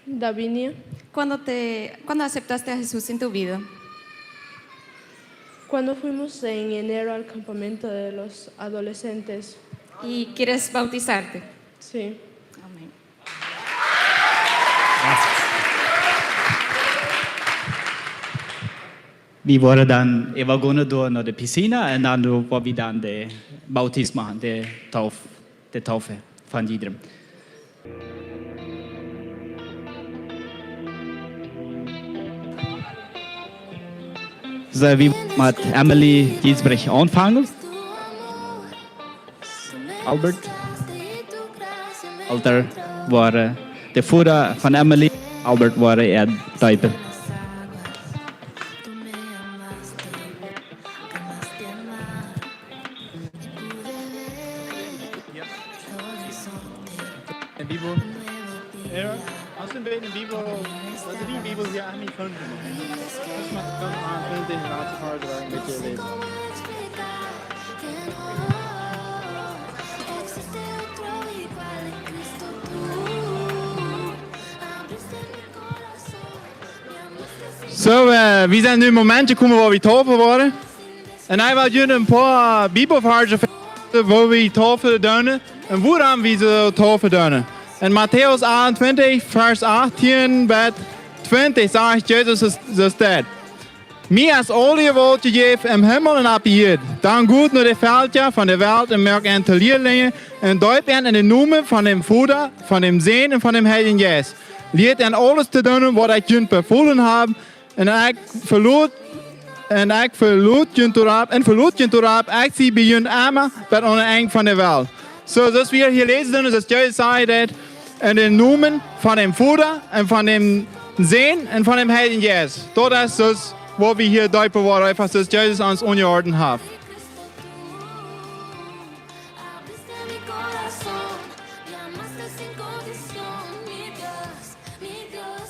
Davinia. ¿Cuándo aceptaste a Jesús en tu vida? Cuando fuimos en enero al campamento de los adolescentes. ¿Y quieres bautizarte? Sí. Amén. Wir wollen dann übergehen nach der Piscine und dann wollen wir dann den Bautismus machen, die Taufe von jedem. So, wir mit Emily Giesbrecht anfangen. Albert. Alter war der Vater von Emily. Albert war er Teufel. En Bibel. Ja, als een beetje een Bibel, dat is die Bibel die aan niet kan doen. Dus maar kan aan deze laatste harde waar een beetje lezen. Zo, we zijn nu een momentje gekomen waar we tafel worden. En hij wil jullie een paar Bibelversen vertellen waar we tafel doen en waarom we ze tafel doen. In Matthäus 21, vers 18 bis 20 sagt Jesus so steht. Mir ist alle Welt gegeben im Himmel und auf Erde. Dann gut nur die Völker von der Welt und merkt ein Talierlinge und deut werden in den Namen von dem Vater, von dem Sohn und von dem Heiligen Geist. Lehrt an alles zu tun, was ich euch befohlen habe. Und ich verlot je erop, ik zie bij jullie allemaal bij het eind van de wereld. Zoals we hier lezen, is het juist zei dat in de namen van dem Vater en van dem Sohn en van dem Heiligen Geist. Dat is dus wat we hier duipen worden, einfach dat Jezus ons onderordend heeft.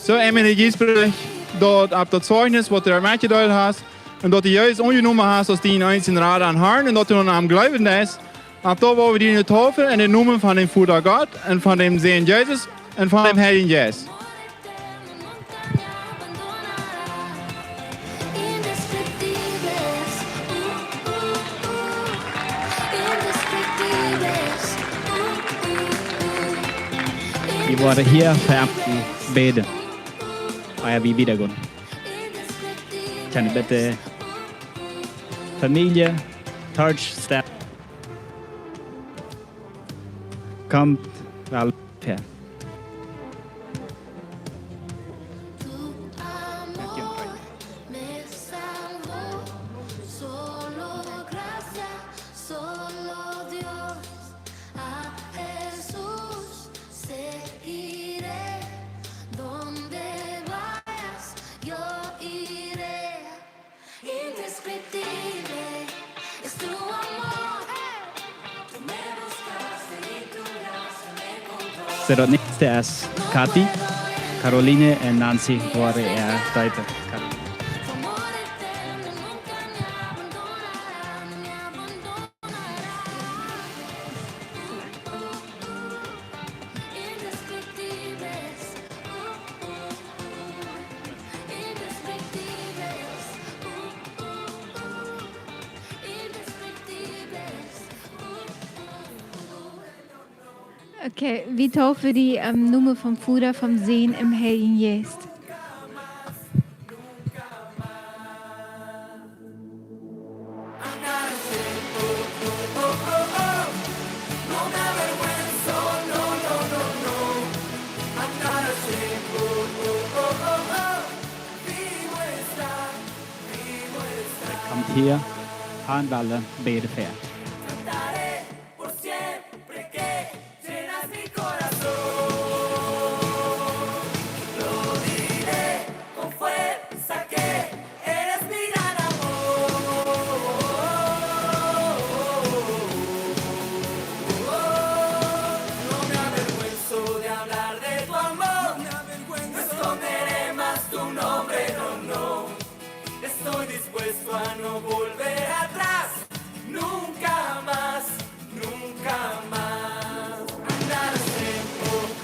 Zo, Emily Giesbrecht, dort ab der Zeugnis, was du mitgedeutet hast. und dass du Jesus angenommen hast, als dein einzigen Rat an Herrn und dass du noch am Glauben hast. Und da wollen wir die Tafel in den Namen von dem Vater Gott und von dem Sohn Jesus und von dem Heiligen Geist. Vi var här för att beda. Och jag vill vidare gå. Kan du bitte Familie, Church, Staff. Kommt väl här. Så det nästa är Kati, Caroline och Nancy var är döpta. Okay, vi taufen die Nummer vom Vater, vom Sohn im Heiligen Geist. Kommt hier, Handballer, bede fährt.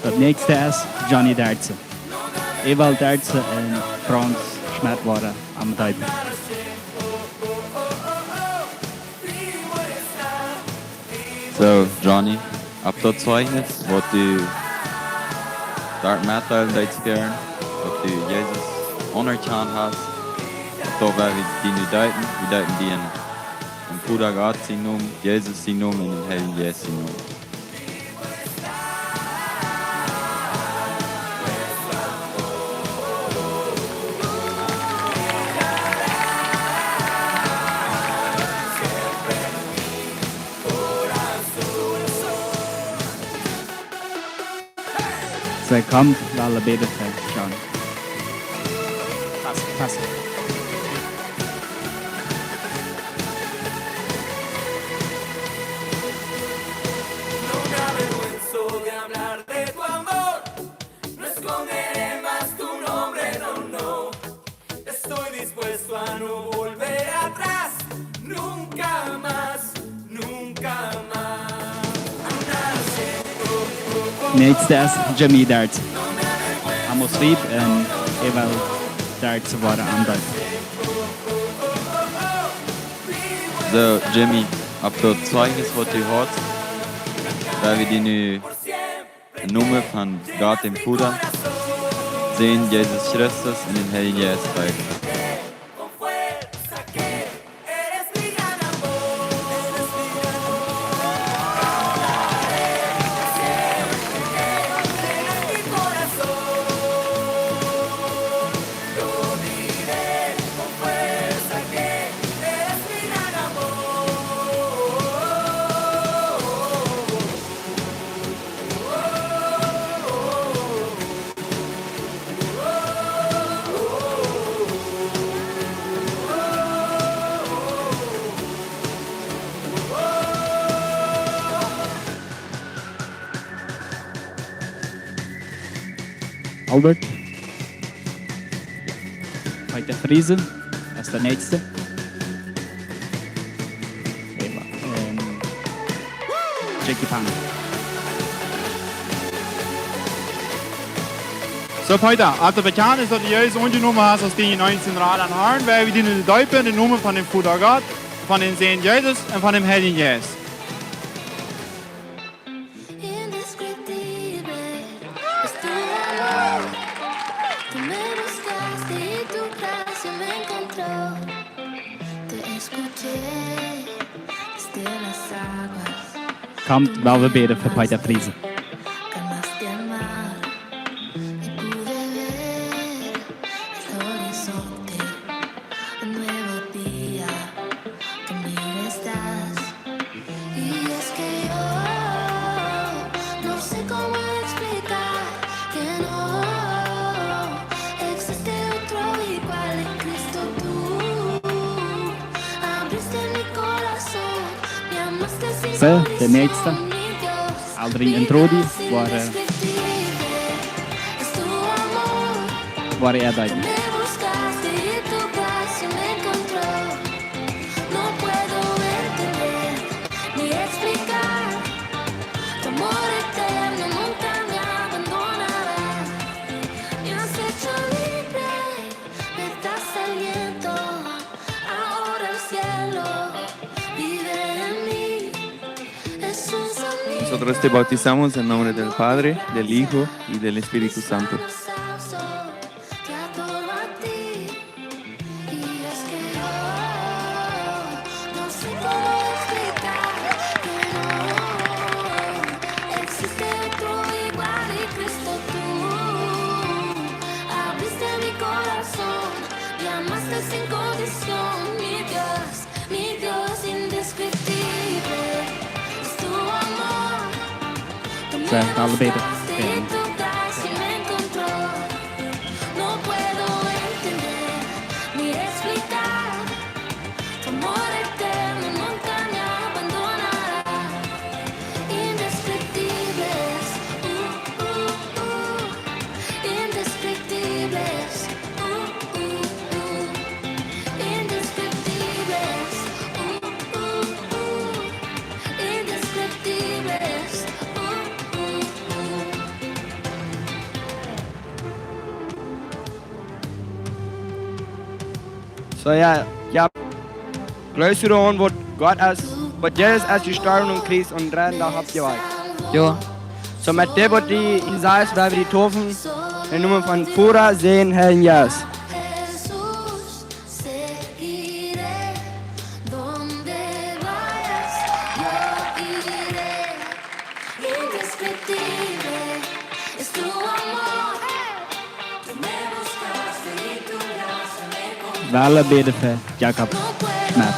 Das nächste ist Johnny Dertze. Ewald Dertze und Franz Schmidt waren am Döpen. So, Johnny, ab dat Zeugnis, wat du dort mitteilen deed gern, dat du Jesus anerkannt hast, da werden wir die nu deuten, wir deuten die in Bruder Gott sein Namen, Jesus sein Namen und den Heiligen Geist sein Namen. Så kommt alla bede för John. Pass. Nächste ist Jimmy Dertze. Amos Rieb und Ewald Dertze waren am Döpen. So, Jimmy, ab dat Zeugnis, was du hast, werden wir die nu in Namen von Gott, dem Vater, sehen Jesus Christus und den Heiligen Geist deuten. Albert. Heute Friesen ist der nächste. Jackie Pan. So, Peter, als der bekannt ist, dass du Jesus angenommen hast aus den 19 Radern Haaren, weil wir die Däupe, den Namen von dem Bruder Gott, von dem Sehen Jesus und von dem Heiligen Geist. Kommt, weil wir beten für Peter Friese. Så, det nächste. Aldrin Entrodi var dabei. Nosotros te bautizamos en nombre del Padre, del Hijo y del Espíritu Santo. Så, alla beten. Så jeg größer an, was Gott was Jesus als gestorben und Christ und dran da habt ihr Ja. So mit dem, was die Isaias da wir die Tofen, in Nummer von Pura sehen, Herrn Jesus. Alla beten för Jakob Schmerz.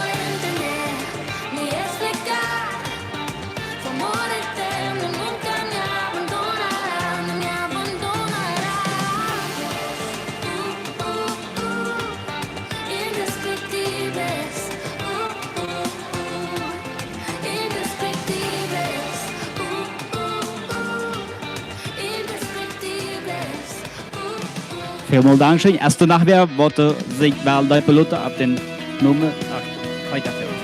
Vielen Dank schön. Erste Nachwehr wollte sich wel de piloten ab den Nummer 8 weiterführen.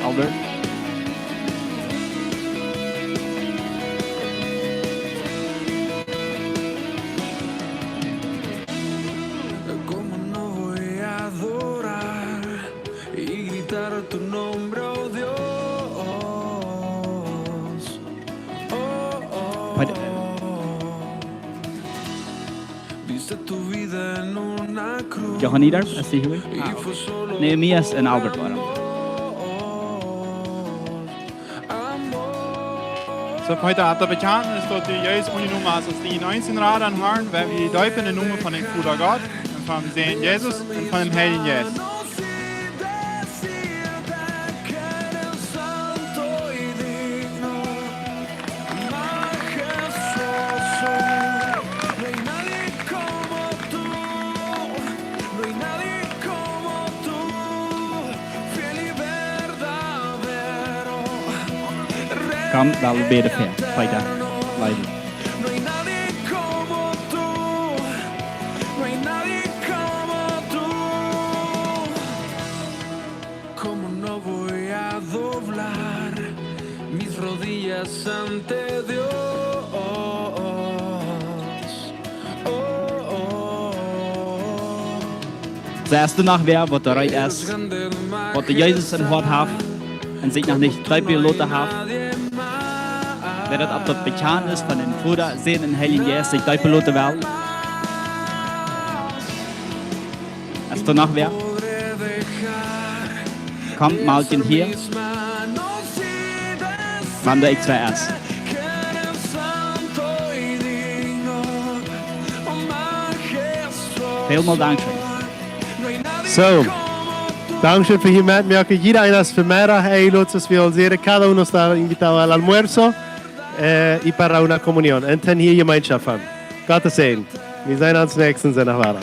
Albert. Como no voy a adorar y gritar tu nombre, oh Dios. Viste tu vida en una cruz. Johannidar, así que Nehemias und Albert waren. So, heute hat der bekannt ist, dass du Jesus angenommen hast aus den 19 Radern Haaren, weil wir die Däupe in der Nummer von dem Bruder Gott und von dem Jesus und von dem Heiligen Geist. Kom, wel beten ver. Weiter. Leiden. Como no voy a doblar mis rodillas ante Dios. De eerste nacht weer wordt er uit is. Wat de Jezus in hart heeft. En zich nog niet uitgeloten heeft. Wer das ab dort bekannt ist von den Bruder, sehen in Heiligen Geist, sich uitgeloten wel. Als du noch wer? Kommt mal hier. Wann der ich zuerst. Vielmal Dankeschön. So, Dankeschön für hier mitmachen. Jeder einer ist für mehr. Hey, los, wir uns sehen. Cada uno está invitado al almuerzo y para una comunión. Und dann hier Gemeinschaft haben. Gottes Segen. Wir sehen uns nächsten Sonntag.